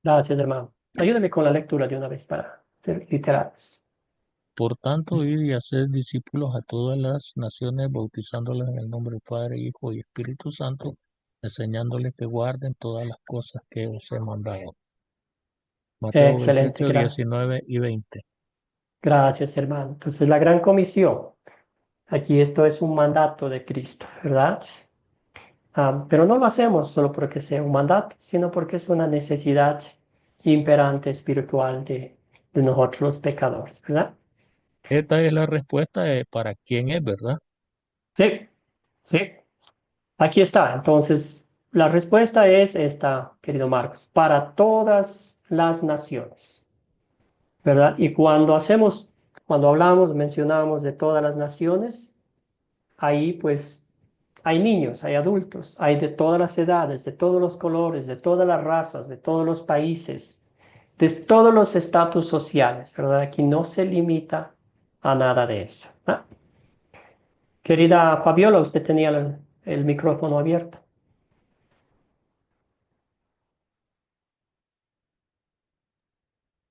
Gracias, hermano. Ayúdame con la lectura de una vez para ser literales. Por tanto, ir y hacer discípulos a todas las naciones, bautizándoles en el nombre del Padre, Hijo y Espíritu Santo, enseñándoles que guarden todas las cosas que os he mandado. Mateo Excelente, 28, 19 y 20. gracias, hermano. Entonces, la gran comisión, aquí esto es un mandato de Cristo, ¿verdad? Pero no lo hacemos solo porque sea un mandato, sino porque es una necesidad imperante espiritual de nosotros los pecadores, ¿verdad? Esta es la respuesta de para quién es, ¿verdad? Sí, sí. Aquí está. Entonces, la respuesta es esta, querido Marcos, para todas las naciones, ¿verdad? Y cuando hablamos, mencionamos de todas las naciones, ahí pues hay niños, hay adultos, hay de todas las edades, de todos los colores, de todas las razas, de todos los países, de todos los estatus sociales, ¿verdad? Aquí no se limita a nada de eso, ¿ah? Querida Fabiola, usted tenía el micrófono abierto.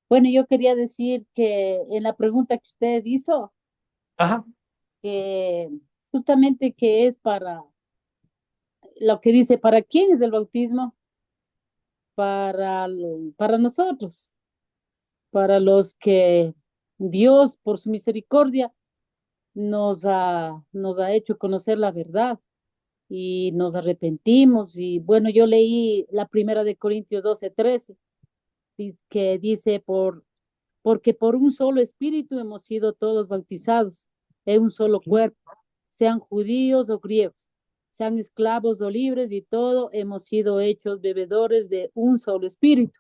Bueno, yo quería decir que en la pregunta que usted hizo, Ajá. que justamente que es para lo que dice, ¿para quién es el bautismo? Para nosotros, para los que Dios, por su misericordia, nos ha hecho conocer la verdad y nos arrepentimos. Y bueno, yo leí la primera de Corintios 12:13, que dice, porque por un solo espíritu hemos sido todos bautizados en un solo cuerpo, sean judíos o griegos, sean esclavos o libres, y todos hemos sido hechos bebedores de un solo espíritu.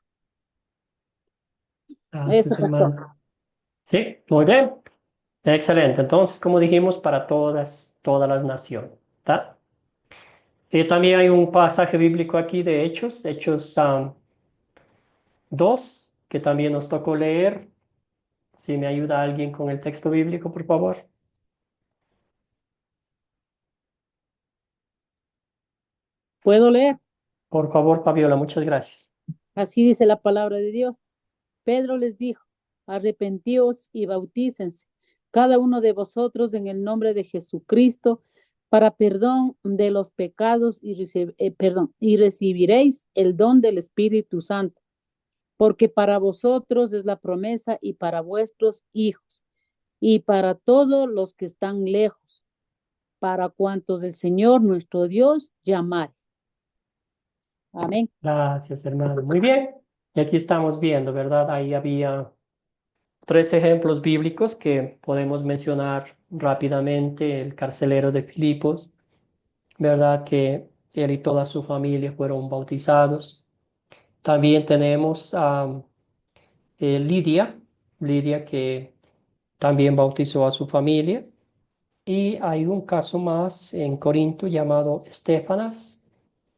Eso Gracias, pasó. hermano. Sí, muy bien. Excelente. Entonces, como dijimos, para todas las naciones, ¿tá? Y también hay un pasaje bíblico aquí de Hechos, Hechos 2, que también nos tocó leer. Si me ayuda alguien con el texto bíblico, por favor. ¿Puedo leer? Por favor, Fabiola, muchas gracias. Así dice la palabra de Dios. Pedro les dijo, arrepentíos y bautícense, cada uno de vosotros en el nombre de Jesucristo, para perdón de los pecados y recibiréis el don del Espíritu Santo, porque para vosotros es la promesa y para vuestros hijos y para todos los que están lejos, para cuantos el Señor nuestro Dios llamare. Amén. Gracias, hermano. Muy bien. Y aquí estamos viendo, ¿verdad? Ahí había tres ejemplos bíblicos que podemos mencionar rápidamente. El carcelero de Filipos, ¿verdad? Que él y toda su familia fueron bautizados. También tenemos a Lidia, Lidia que también bautizó a su familia. Y hay un caso más en Corinto llamado Estefanas,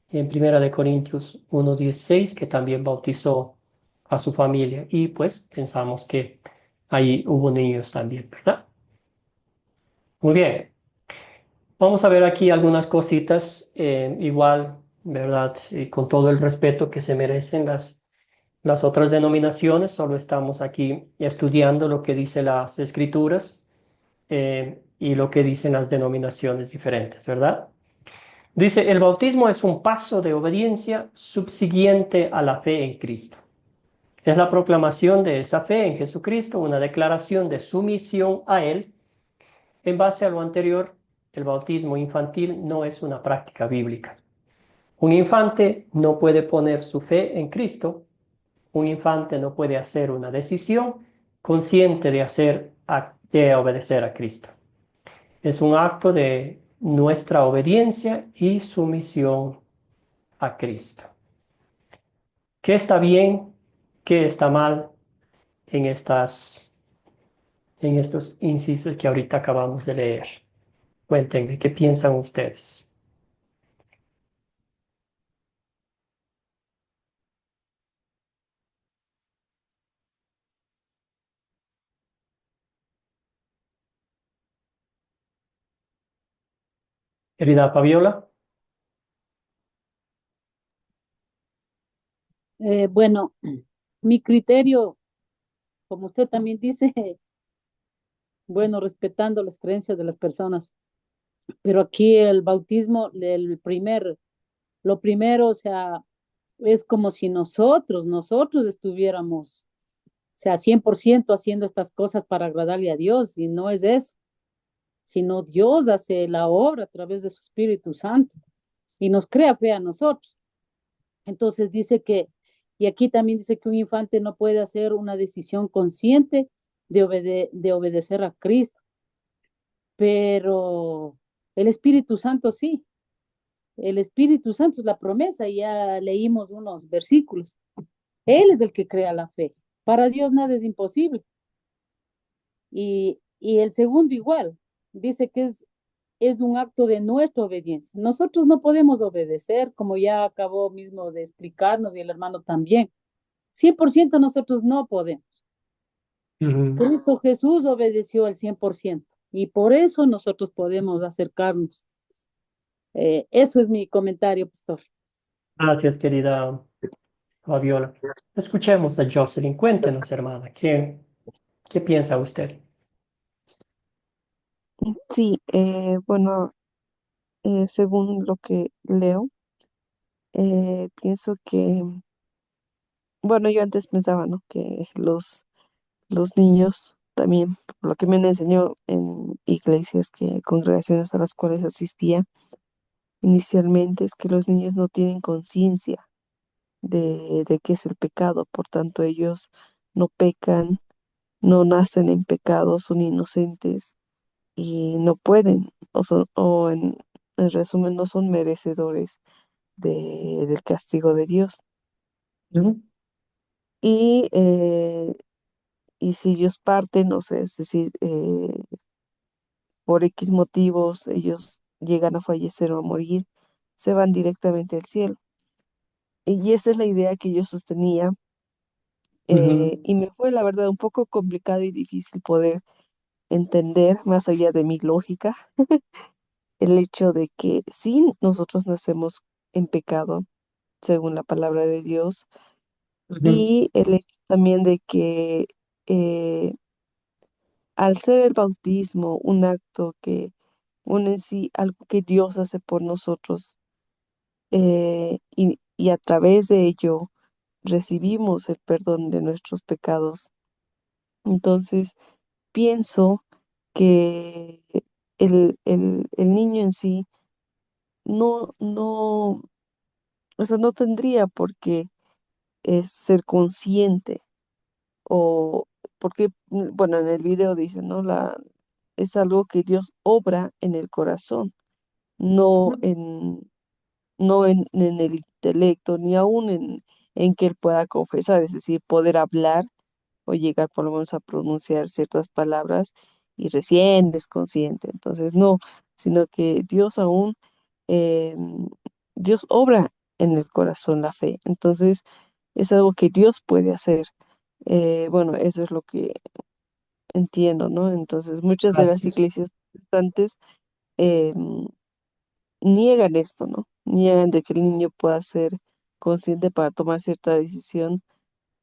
en Primera de Corintios 1:16, que también bautizó a su familia. Y pues pensamos que ahí hubo niños también, ¿verdad? Muy bien. Vamos a ver aquí algunas cositas, igual, ¿verdad? Y con todo el respeto que se merecen las otras denominaciones, solo estamos aquí estudiando lo que dice las escrituras, y lo que dicen las denominaciones diferentes, ¿verdad? Dice, el bautismo es un paso de obediencia subsiguiente a la fe en Cristo. Es la proclamación de esa fe en Jesucristo, una declaración de sumisión a Él. En base a lo anterior, el bautismo infantil no es una práctica bíblica. Un infante no puede poner su fe en Cristo. Un infante no puede hacer una decisión consciente de obedecer a Cristo. Es un acto de nuestra obediencia y sumisión a Cristo. ¿Qué está bien? ¿Qué está mal en estos incisos que ahorita acabamos de leer? Cuéntenme, ¿qué piensan ustedes? Querida Fabiola. Bueno, mi criterio, como usted también dice, bueno, respetando las creencias de las personas. Pero aquí el bautismo, lo primero, o sea, es como si nosotros estuviéramos, o sea, 100% haciendo estas cosas para agradarle a Dios, y no es eso, sino Dios hace la obra a través de su Espíritu Santo y nos crea fe a nosotros. Entonces dice que, y aquí también dice que un infante no puede hacer una decisión consciente de obedecer a Cristo, pero el Espíritu Santo sí. El Espíritu Santo es la promesa, y ya leímos unos versículos. Él es el que crea la fe. Para Dios nada es imposible. Y el segundo igual, dice que es un acto de nuestra obediencia. Nosotros no podemos obedecer, como ya acabó mismo de explicarnos y el hermano también. 100% nosotros no podemos. Ujú. Cristo Jesús obedeció al 100% y por eso nosotros podemos acercarnos. Eso es mi comentario, pastor. Gracias, querida Fabiola. Escuchemos a Jocelyn. Cuéntenos, hermana, ¿qué piensa usted? Sí, bueno, según lo que leo, pienso que, bueno, yo antes pensaba, ¿no? Que los niños también, por lo que me enseñó en iglesias, congregaciones a las cuales asistía inicialmente, es que los niños no tienen conciencia de qué es el pecado, por tanto ellos no pecan, no nacen en pecado, son inocentes y no pueden, en resumen, no son merecedores del castigo de Dios. Ujú. Y, y si ellos parten, o sea, es decir, por X motivos ellos llegan a fallecer o a morir, se van directamente al cielo. Y esa es la idea que yo sostenía, Ujú. y me fue, la verdad, un poco complicado y difícil poder entender, más allá de mi lógica, el hecho de que sí, nosotros nacemos en pecado, según la palabra de Dios, Ujú. y el hecho también de que eh, al ser el bautismo un acto que une en sí algo que Dios hace por nosotros, y a través de ello recibimos el perdón de nuestros pecados. Entonces, pienso que el niño en sí no, o sea, no tendría por qué ser consciente, o porque, bueno, en el video dice, ¿no? Es algo que Dios obra en el corazón, no Ujú. en el intelecto, ni aún en que él pueda confesar, es decir, poder hablar o llegar por lo menos a pronunciar ciertas palabras y recién es consciente. Entonces, no, sino que Dios aún, eh, Dios obra en el corazón la fe. Entonces, es algo que Dios puede hacer. Bueno, eso es lo que entiendo, ¿no? Entonces, muchas de las Gracias. iglesias protestantes eh, niegan esto, ¿no? Niegan de que el niño pueda ser consciente para tomar cierta decisión,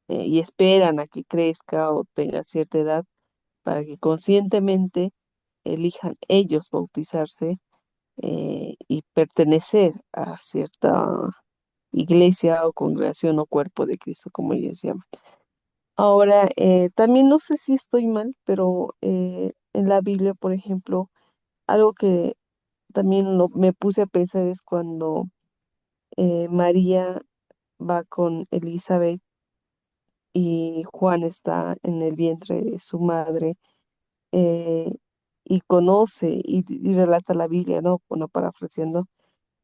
y esperan a que crezca o tenga cierta edad para que conscientemente elijan ellos bautizarse, y pertenecer a cierta iglesia o congregación o cuerpo de Cristo, como ellos llaman. Ahora, también no sé si estoy mal, pero en la Biblia, por ejemplo, algo que también me puse a pensar es cuando María va con Elizabeth y Juan está en el vientre de su madre, eh, y conoce y relata la Biblia, ¿no? Bueno, parafraseando,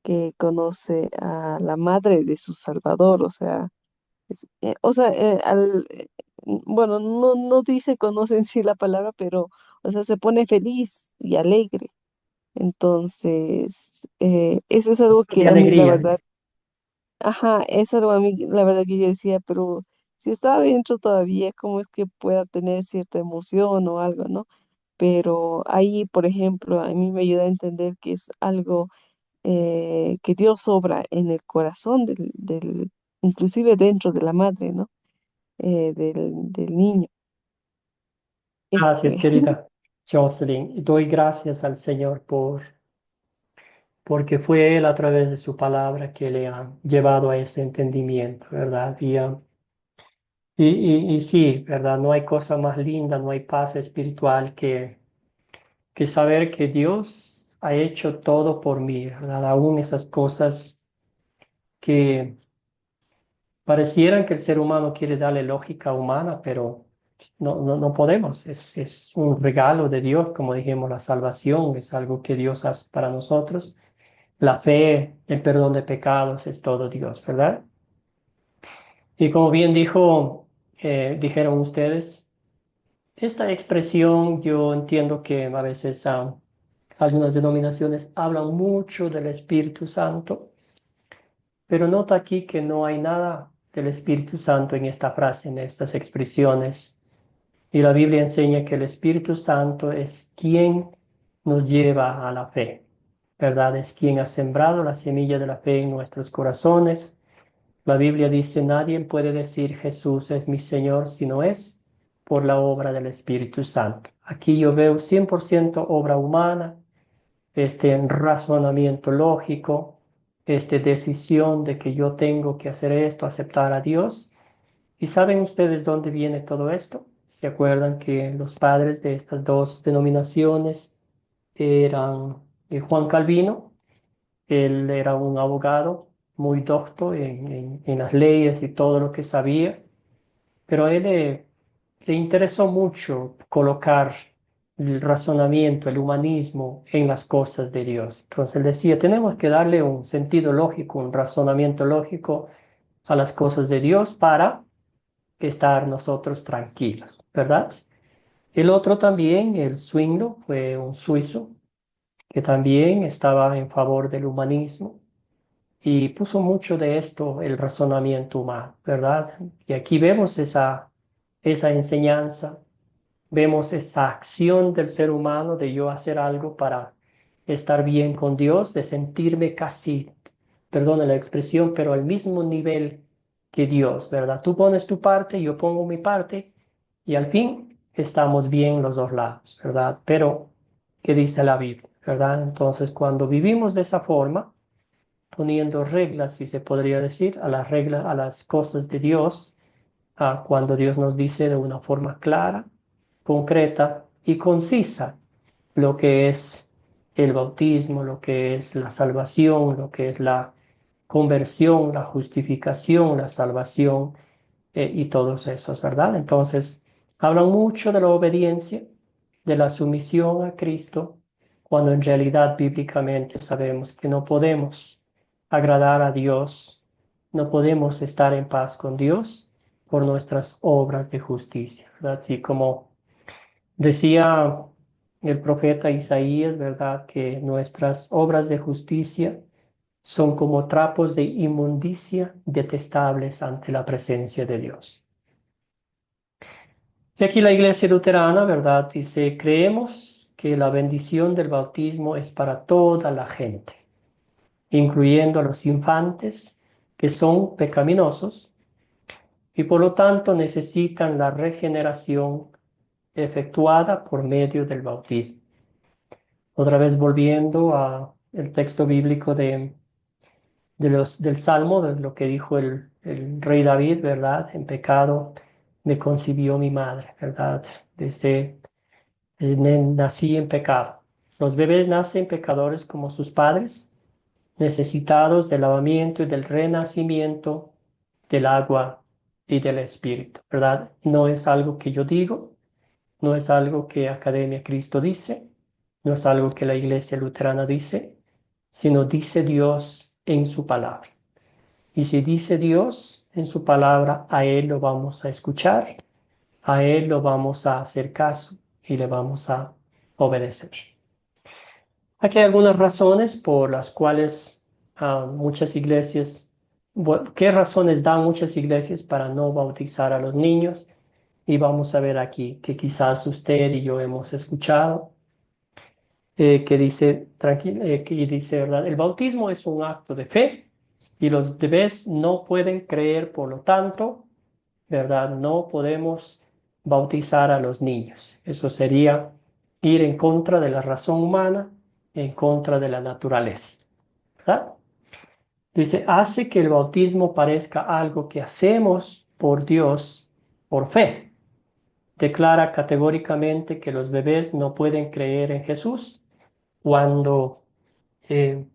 que conoce a la madre de su Salvador, o sea, bueno, no dice conoce en sí la palabra, pero, o sea, se pone feliz y alegre. Entonces, eso es algo De que a mí, la alegría. verdad, ajá, es algo a mí, la verdad que yo decía, pero si está adentro todavía, ¿cómo es que pueda tener cierta emoción o algo, ¿no? Pero ahí, por ejemplo, a mí me ayuda a entender que es algo, que Dios obra en el corazón inclusive dentro de la madre, ¿no? Del niño. Eso Gracias, creo. querida. Jocelyn. Y doy gracias al Señor porque fue Él a través de su palabra que le ha llevado a ese entendimiento, ¿verdad? Y sí, ¿verdad? No hay cosa más linda, no hay paz espiritual que saber que Dios ha hecho todo por mí, ¿verdad? Aún esas cosas que parecieran que el ser humano quiere darle lógica humana, pero no podemos. Es un regalo de Dios, como dijimos, la salvación es algo que Dios hace para nosotros. La fe, el perdón de pecados es todo Dios, ¿verdad? Y como bien dijeron ustedes, esta expresión yo entiendo que a veces algunas denominaciones hablan mucho del Espíritu Santo, pero nota aquí que no hay nada del Espíritu Santo en esta frase, en estas expresiones. Y la Biblia enseña que el Espíritu Santo es quien nos lleva a la fe, ¿verdad? Es quien ha sembrado la semilla de la fe en nuestros corazones. La Biblia dice, nadie puede decir Jesús es mi Señor si no es por la obra del Espíritu Santo. Aquí yo veo 100% obra humana, razonamiento lógico, decisión de que yo tengo que hacer esto, aceptar a Dios. ¿Y saben ustedes dónde viene todo esto? ¿Se acuerdan que los padres de estas dos denominaciones eran Juan Calvino? Él era un abogado muy docto en las leyes y todo lo que sabía, pero a él le interesó mucho colocar el razonamiento, el humanismo en las cosas de Dios. Entonces él decía, tenemos que darle un sentido lógico, un razonamiento lógico a las cosas de Dios para estar nosotros tranquilos, ¿verdad? El otro también, el Zwinglio, fue un suizo que también estaba en favor del humanismo y puso mucho de esto el razonamiento humano, ¿verdad? Y aquí vemos esa enseñanza, vemos esa acción del ser humano de yo hacer algo para estar bien con Dios, de sentirme casi, perdona la expresión, pero al mismo nivel que Dios, ¿verdad? Tú pones tu parte, yo pongo mi parte y al fin estamos bien los dos lados, ¿verdad? Pero, ¿qué dice la Biblia, verdad? Entonces, cuando vivimos de esa forma, poniendo reglas, si se podría decir, a las reglas, a las cosas de Dios, cuando Dios nos dice de una forma clara, concreta y concisa lo que es el bautismo, lo que es la salvación, lo que es la conversión, la justificación, la salvación y todos esos, ¿verdad? Entonces, hablan mucho de la obediencia, de la sumisión a Cristo, cuando en realidad bíblicamente sabemos que no podemos agradar a Dios, no podemos estar en paz con Dios por nuestras obras de justicia, ¿verdad? Así como decía el profeta Isaías, ¿verdad? Que nuestras obras de justicia son como trapos de inmundicia detestables ante la presencia de Dios. Y aquí la Iglesia Luterana, ¿verdad? Dice, creemos que la bendición del bautismo es para toda la gente, incluyendo a los infantes que son pecaminosos y por lo tanto necesitan la regeneración efectuada por medio del bautismo. Otra vez volviendo al texto bíblico del Salmo, de lo que dijo el rey David, ¿verdad? En pecado me concibió mi madre, ¿verdad? Desde nací en pecado. Los bebés nacen pecadores como sus padres, necesitados del lavamiento y del renacimiento del agua y del espíritu, ¿verdad? No es algo que yo digo, no es algo que Academia Cristo dice, no es algo que la Iglesia Luterana dice, sino dice Dios en su palabra. Y si dice Dios en su palabra, a Él lo vamos a escuchar, a Él lo vamos a hacer caso y le vamos a obedecer. Aquí hay algunas razones por las cuales muchas iglesias, ¿qué razones dan muchas iglesias para no bautizar a los niños? Y vamos a ver aquí que quizás usted y yo hemos escuchado que dice, que dice, ¿verdad? El bautismo es un acto de fe y los bebés no pueden creer, por lo tanto, ¿verdad? No podemos bautizar a los niños. Eso sería ir en contra de la razón humana, en contra de la naturaleza, ¿verdad? Dice, hace que el bautismo parezca algo que hacemos por Dios, por fe. Declara categóricamente que los bebés no pueden creer en Jesús cuando eh,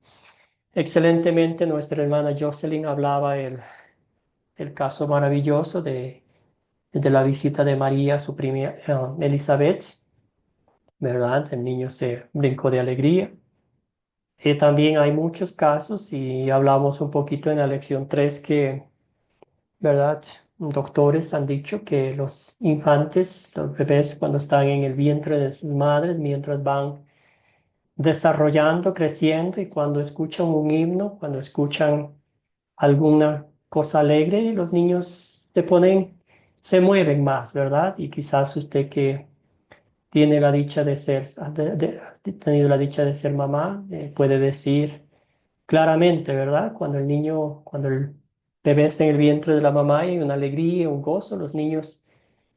excelentemente nuestra hermana Jocelyn hablaba el caso maravilloso de la visita de María a su prima Elizabeth, ¿verdad? El niño se brincó de alegría. También hay muchos casos y hablamos un poquito en la lección 3 que, ¿verdad? Doctores han dicho que los infantes, los bebés, cuando están en el vientre de sus madres, mientras van desarrollando, creciendo y cuando escuchan un himno, cuando escuchan alguna cosa alegre, los niños se mueven más, ¿verdad? Y quizás usted que tiene la dicha de ser, ha tenido la dicha de ser mamá, puede decir claramente, ¿verdad? Cuando el bebé está en el vientre de la mamá y hay una alegría, un gozo, los niños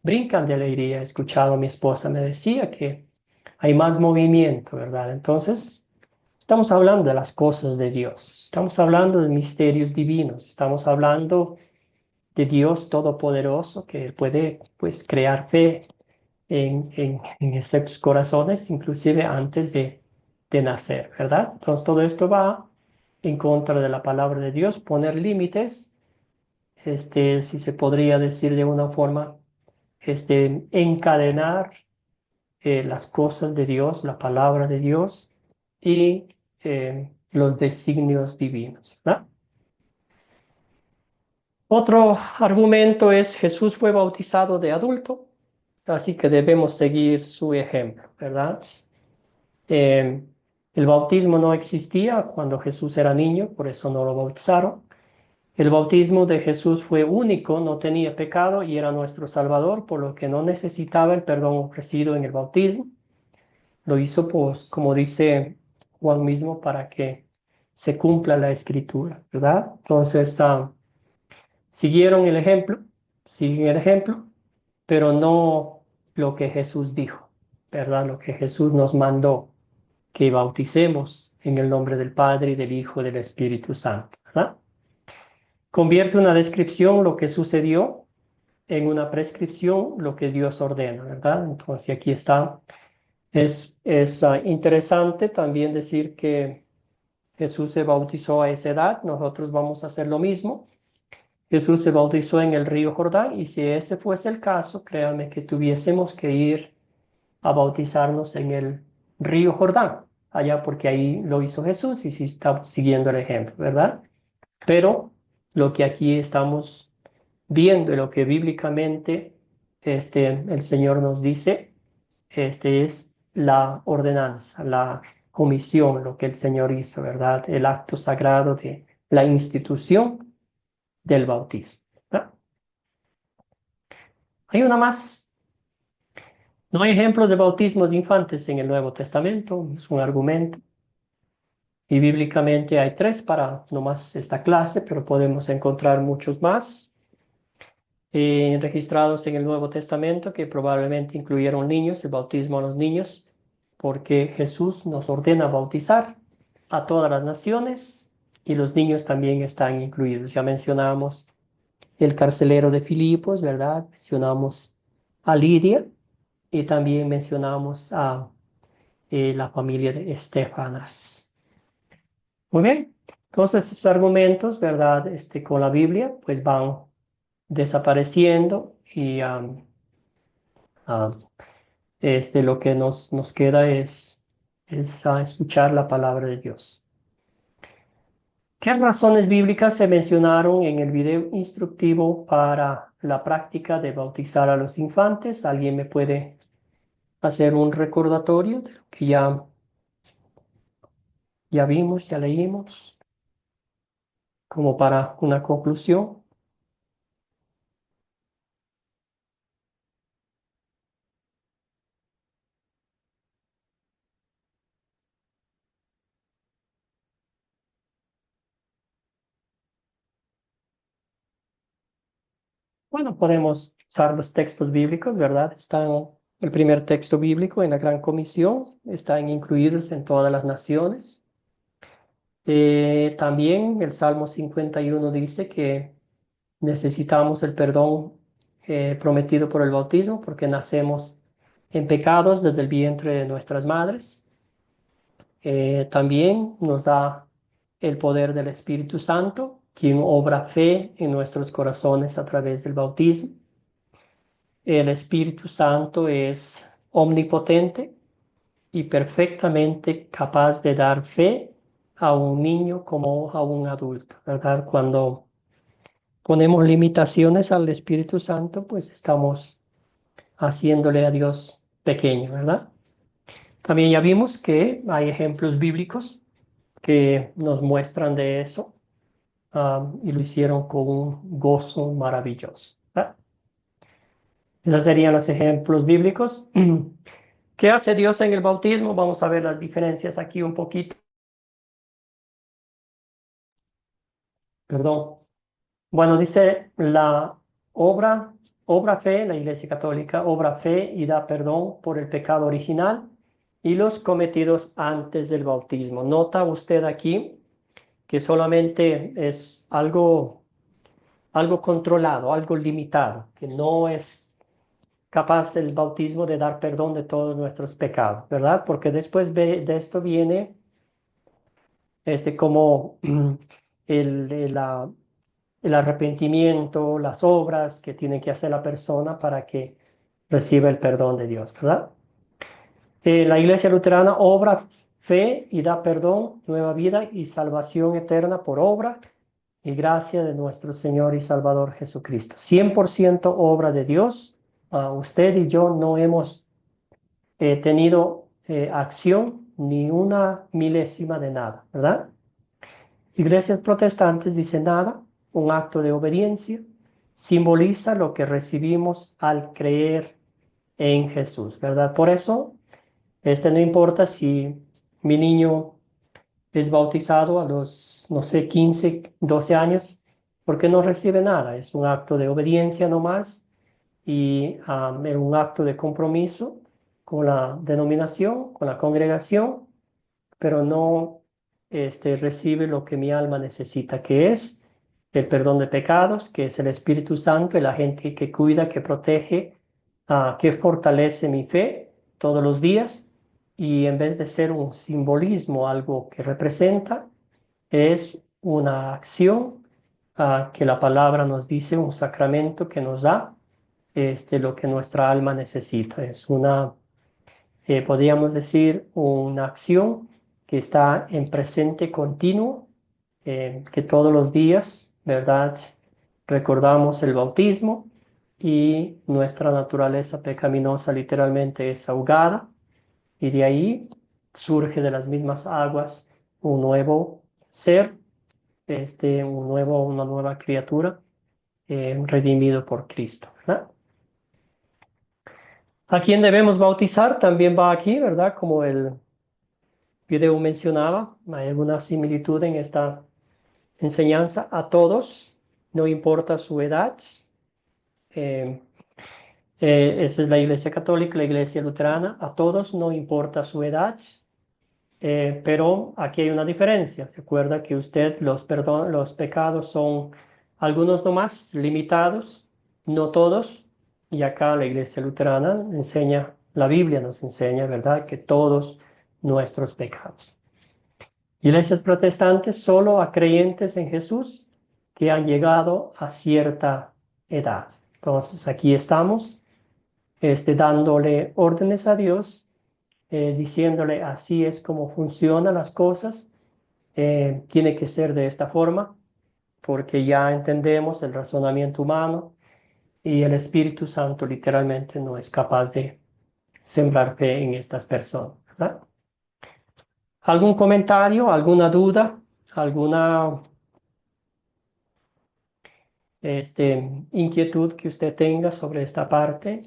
brincan de alegría. He escuchado a mi esposa, me decía que hay más movimiento, ¿verdad? Entonces, estamos hablando de las cosas de Dios, estamos hablando de misterios divinos, estamos hablando de Dios todopoderoso que puede, pues, crear fe en esos corazones, inclusive antes de nacer, ¿verdad? Entonces todo esto va en contra de la palabra de Dios, poner límites, si se podría decir de una forma, encadenar las cosas de Dios, la palabra de Dios y los designios divinos, ¿verdad? Otro argumento es Jesús fue bautizado de adulto, así que debemos seguir su ejemplo, ¿verdad? Eh, el bautismo no existía cuando Jesús era niño, por eso no lo bautizaron. El bautismo de Jesús fue único, no tenía pecado y era nuestro Salvador, por lo que no necesitaba el perdón ofrecido en el bautismo. Lo hizo, pues, como dice Juan mismo, para que se cumpla la escritura, ¿verdad? Entonces, siguieron el ejemplo, siguen el ejemplo, pero no lo que Jesús dijo, ¿verdad? Lo que Jesús nos mandó que bauticemos en el nombre del Padre, y del Hijo, y del Espíritu Santo, ¿verdad? Convierte una descripción, lo que sucedió, en una prescripción, lo que Dios ordena, ¿verdad? Entonces aquí está. Es interesante también decir que Jesús se bautizó a esa edad, nosotros vamos a hacer lo mismo. Jesús se bautizó en el río Jordán y si ese fuese el caso, créanme que tuviésemos que ir a bautizarnos en el río Jordán, allá porque ahí lo hizo Jesús y sí estamos siguiendo el ejemplo, ¿verdad? Pero lo que aquí estamos viendo y lo que bíblicamente el Señor nos dice, es la ordenanza, la comisión, lo que el Señor hizo, ¿verdad? El acto sagrado de la institución del bautismo, ¿verdad? Hay una más. No hay ejemplos de bautismo de infantes en el Nuevo Testamento, es un argumento. Y bíblicamente hay 3 para nomás esta clase, pero podemos encontrar muchos más registrados en el Nuevo Testamento que probablemente incluyeron niños, el bautismo a los niños, porque Jesús nos ordena bautizar a todas las naciones y los niños también están incluidos. Ya mencionamos el carcelero de Filipos, ¿verdad? Mencionamos a Lidia y también mencionamos a la familia de Estefanas. Muy bien, entonces estos argumentos, ¿verdad? Con la Biblia, pues van desapareciendo y ah, lo que nos queda es escuchar la palabra de Dios. ¿Qué razones bíblicas se mencionaron en el video instructivo para la práctica de bautizar a los infantes? ¿Alguien me puede hacer un recordatorio de lo que ya vimos, ya leímos, como para una conclusión? Bueno, podemos usar los textos bíblicos, ¿verdad? Están el primer texto bíblico en la Gran Comisión, están incluidos en todas las naciones. También el Salmo 51 dice que necesitamos el perdón prometido por el bautismo porque nacemos en pecados desde el vientre de nuestras madres. También nos da el poder del Espíritu Santo, quien obra fe en nuestros corazones a través del bautismo. El Espíritu Santo es omnipotente y perfectamente capaz de dar fe a un niño como a un adulto, ¿verdad? Cuando ponemos limitaciones al Espíritu Santo, pues estamos haciéndole a Dios pequeño, ¿verdad? También ya vimos que hay ejemplos bíblicos que nos muestran de eso, y lo hicieron con un gozo maravilloso, ¿verdad? Esos serían los ejemplos bíblicos. ¿Qué hace Dios en el bautismo? Vamos a ver las diferencias aquí un poquito. Perdón. Bueno, dice la obra fe, la Iglesia Católica, obra fe y da perdón por el pecado original y los cometidos antes del bautismo. Nota usted aquí que solamente es algo controlado, algo limitado, que no es capaz el bautismo de dar perdón de todos nuestros pecados, ¿verdad? Porque después de esto viene como el arrepentimiento, las obras que tiene que hacer la persona para que reciba el perdón de Dios, ¿verdad? La Iglesia Luterana obra fe y da perdón, nueva vida y salvación eterna por obra y gracia de nuestro Señor y Salvador Jesucristo. 100% obra de Dios. Usted y yo no hemos tenido acción ni una milésima de nada, ¿verdad? Iglesias protestantes dicen nada, un acto de obediencia, simboliza lo que recibimos al creer en Jesús, ¿verdad? Por eso, no importa si mi niño es bautizado a los, no sé, 15, 12 años, porque no recibe nada, es un acto de obediencia nomás y un acto de compromiso con la denominación, con la congregación, pero no recibe lo que mi alma necesita, que es el perdón de pecados, que es el Espíritu Santo, el agente que cuida, que protege, que fortalece mi fe todos los días, y en vez de ser un simbolismo, algo que representa, es una acción que la palabra nos dice, un sacramento que nos da lo que nuestra alma necesita. Es una podríamos decir, una acción que está en presente continuo, que todos los días, ¿verdad? Recordamos el bautismo y nuestra naturaleza pecaminosa literalmente es ahogada y de ahí surge de las mismas aguas un nuevo ser, una nueva criatura, redimido por Cristo, ¿verdad? ¿A quién debemos bautizar? También va aquí, ¿verdad? Como el video mencionaba, hay alguna similitud en esta enseñanza a todos, no importa su edad. Eh, Esa es la Iglesia Católica, la Iglesia Luterana, a todos, no importa su edad. Pero aquí hay una diferencia. Se acuerda que los pecados son algunos nomás, limitados, no todos. Y acá la Iglesia Luterana enseña, la Biblia nos enseña, ¿verdad?, que todos nuestros pecados. Iglesias protestantes solo a creyentes en Jesús que han llegado a cierta edad. Entonces aquí estamos dándole órdenes a Dios, diciéndole así es como funcionan las cosas, tiene que ser de esta forma, porque ya entendemos el razonamiento humano y el Espíritu Santo literalmente no es capaz de sembrar fe en estas personas, ¿verdad? ¿Algún comentario, alguna duda, alguna inquietud que usted tenga sobre esta parte?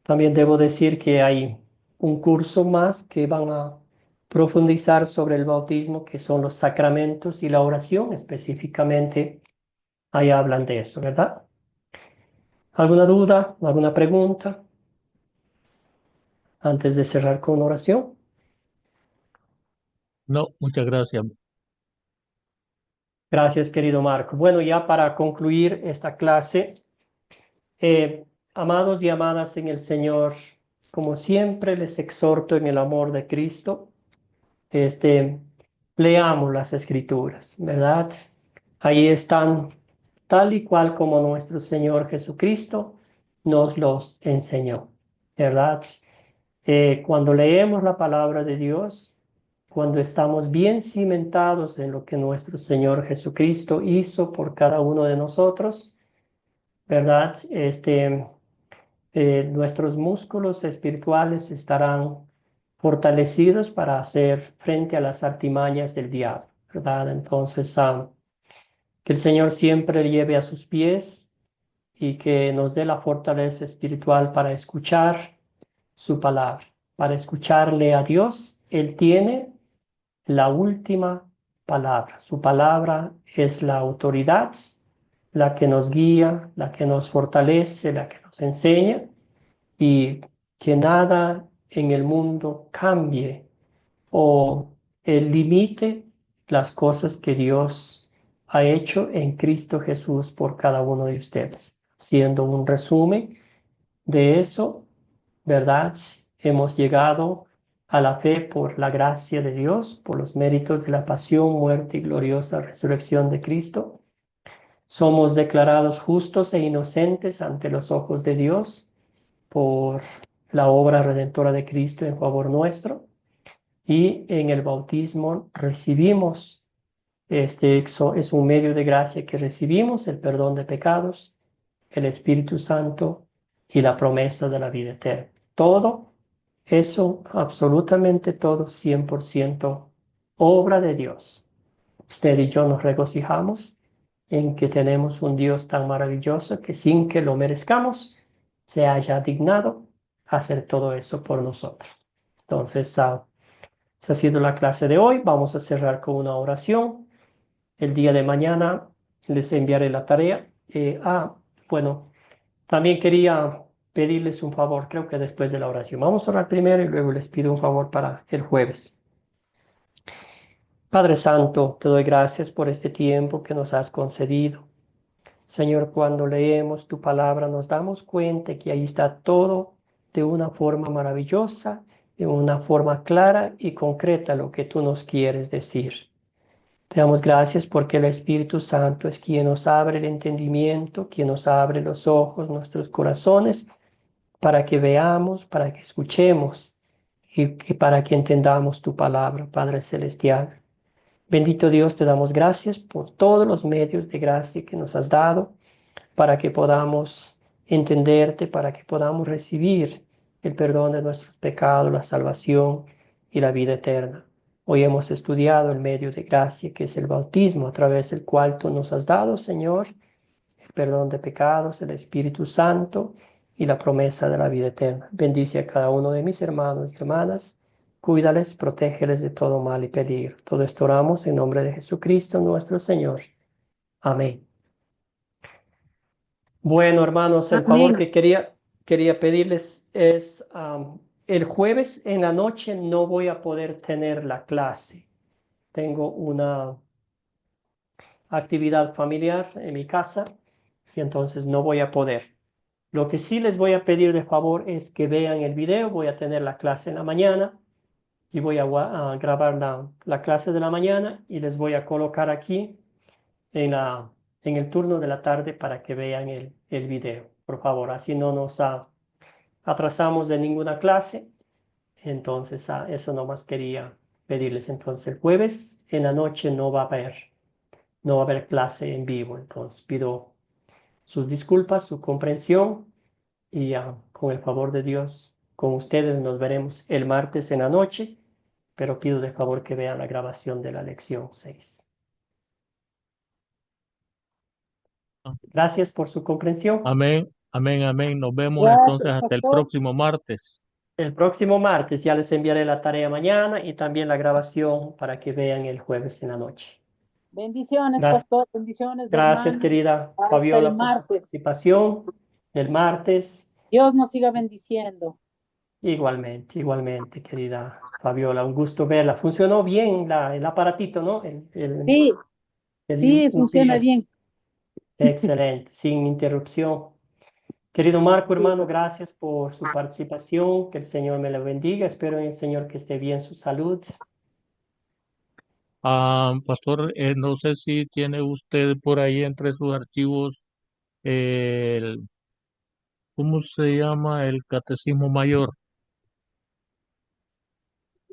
También debo decir que hay un curso más que van a profundizar sobre el bautismo, que son los sacramentos y la oración, específicamente ahí hablan de eso, ¿verdad? ¿Alguna duda, alguna pregunta? antes de cerrar con una oración? No, muchas gracias. Gracias, querido Marco. Bueno, ya para concluir esta clase, amados y amadas en el Señor, como siempre les exhorto en el amor de Cristo, leamos las Escrituras, ¿verdad? Ahí están tal y cual como nuestro Señor Jesucristo nos los enseñó, ¿verdad? Cuando leemos la palabra de Dios, cuando estamos bien cimentados en lo que nuestro Señor Jesucristo hizo por cada uno de nosotros, ¿verdad? Nuestros músculos espirituales estarán fortalecidos para hacer frente a las artimañas del diablo, ¿verdad? Entonces, que el Señor siempre lleve a sus pies y que nos dé la fortaleza espiritual para escuchar su palabra, para escucharle a Dios. Él tiene la última palabra. Su palabra es la autoridad, la que nos guía, la que nos fortalece, la que nos enseña, y que nada en el mundo cambie o limite las cosas que Dios ha hecho en Cristo Jesús por cada uno de ustedes. Siendo un resumen de eso, ¿verdad? Hemos llegado a la fe por la gracia de Dios, por los méritos de la pasión, muerte y gloriosa resurrección de Cristo. Somos declarados justos e inocentes ante los ojos de Dios por la obra redentora de Cristo en favor nuestro. Y en el bautismo recibimos, es un medio de gracia que recibimos el perdón de pecados, el Espíritu Santo y la promesa de la vida eterna. Todo eso, absolutamente todo, 100% obra de Dios. Usted y yo nos regocijamos en que tenemos un Dios tan maravilloso que sin que lo merezcamos, se haya dignado a hacer todo eso por nosotros. Entonces, esa ha sido la clase de hoy. Vamos a cerrar con una oración. El día de mañana les enviaré la tarea. Bueno, también quería pedirles un favor, creo que después de la oración. Vamos a orar primero y luego les pido un favor para el jueves. Padre Santo, te doy gracias por este tiempo que nos has concedido. Señor, cuando leemos tu palabra nos damos cuenta que ahí está todo de una forma maravillosa, de una forma clara y concreta lo que tú nos quieres decir. Te damos gracias porque el Espíritu Santo es quien nos abre el entendimiento, quien nos abre los ojos, nuestros corazones, para que veamos, para que escuchemos y para que entendamos tu palabra, Padre Celestial. Bendito Dios, te damos gracias por todos los medios de gracia que nos has dado para que podamos entenderte, para que podamos recibir el perdón de nuestros pecados, la salvación y la vida eterna. Hoy hemos estudiado el medio de gracia que es el bautismo, a través del cual tú nos has dado, Señor, el perdón de pecados, el Espíritu Santo y la promesa de la vida eterna. Bendice a cada uno de mis hermanos y hermanas. Cuídales, protégeles de todo mal y peligro. Todo esto oramos en nombre de Jesucristo nuestro Señor. Amén. Bueno, hermanos, el favor Amén. que quería pedirles es, el jueves en la noche no voy a poder tener la clase. Tengo una actividad familiar en mi casa y entonces no voy a poder. Lo que sí les voy a pedir de favor es que vean el video. Voy a tener la clase en la mañana y voy a grabar la clase de la mañana y les voy a colocar aquí en el turno de la tarde para que vean el video. Por favor, así no nos atrasamos de ninguna clase. Entonces, eso nomás quería pedirles. Entonces, el jueves en la noche no va a haber clase en vivo. Entonces, pido sus disculpas, su comprensión y con el favor de Dios, con ustedes nos veremos el martes en la noche, pero pido de favor que vean la grabación de la lección 6. Gracias por su comprensión. Amén, amén, amén. Nos vemos entonces Gracias, hasta el pastor. próximo martes. El próximo martes ya les enviaré la tarea mañana y también la grabación para que vean el jueves en la noche. Bendiciones, Gracias, pastor. Bendiciones, gracias hermano. querida Hasta el Fabiola por su martes. participación el martes. Dios nos siga bendiciendo. Igualmente, querida Fabiola, un gusto verla. Funcionó bien el aparatito, ¿no? Sí, sí, funciona UPS. bien. Excelente, sin interrupción. Querido Marco, hermano, gracias por su participación. Que el Señor me lo bendiga. Espero en el Señor que esté bien su salud. Pastor, no sé si tiene usted por ahí entre sus archivos el, ¿cómo se llama? El Catecismo Mayor.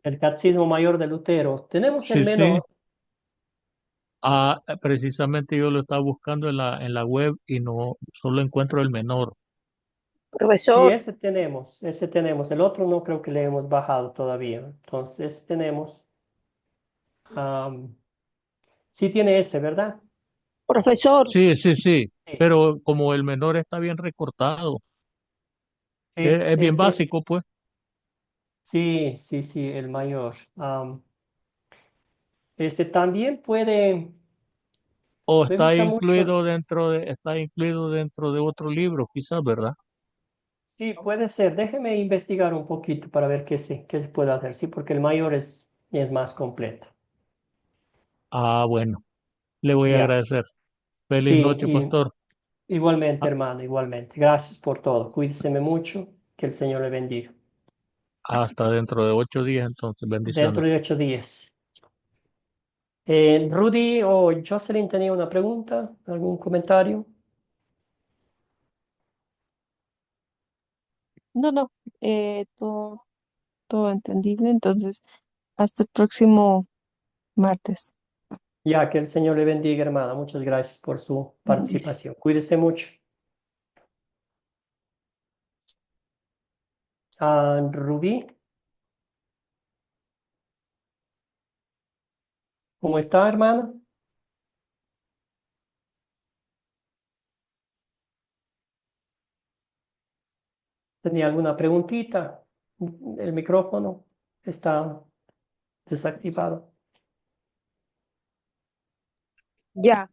El Catecismo Mayor de Lutero. Tenemos el Sí, sí. menor. Precisamente yo lo estaba buscando en la web y no, solo encuentro el menor. Sí, Profesor, ese tenemos. El otro no creo que le hemos bajado todavía. Entonces tenemos. am, sí tiene ese, ¿verdad? profesor, Sí, sí, sí. Sí, Pero como el menor está bien recortado, sí, es bien básico, pues. sí, el mayor. También puede, O me gusta mucho. está incluido dentro de otro libro, quizás, ¿verdad? Sí, puede ser. Déjeme investigar un poquito para ver qué se puede hacer. Sí, porque el mayor es más completo. Bueno, le voy a Ya. agradecer. Sí, Feliz noche, y pastor. igualmente, Ah, hermano, igualmente. Gracias por todo. Cuídeseme mucho. Que el Señor le bendiga. Hasta dentro de 8 días, entonces, Dentro bendiciones. de 8 días. Rudy o Jocelyn tenía una pregunta, algún comentario. No, no, todo, todo entendible. Entonces, hasta el próximo martes. Ya, que el Señor le bendiga, hermana. Muchas gracias por su Bendiciones. participación. Cuídese mucho. Rubí, ¿cómo está, hermana? ¿Tenía alguna preguntita? El micrófono está desactivado. ya.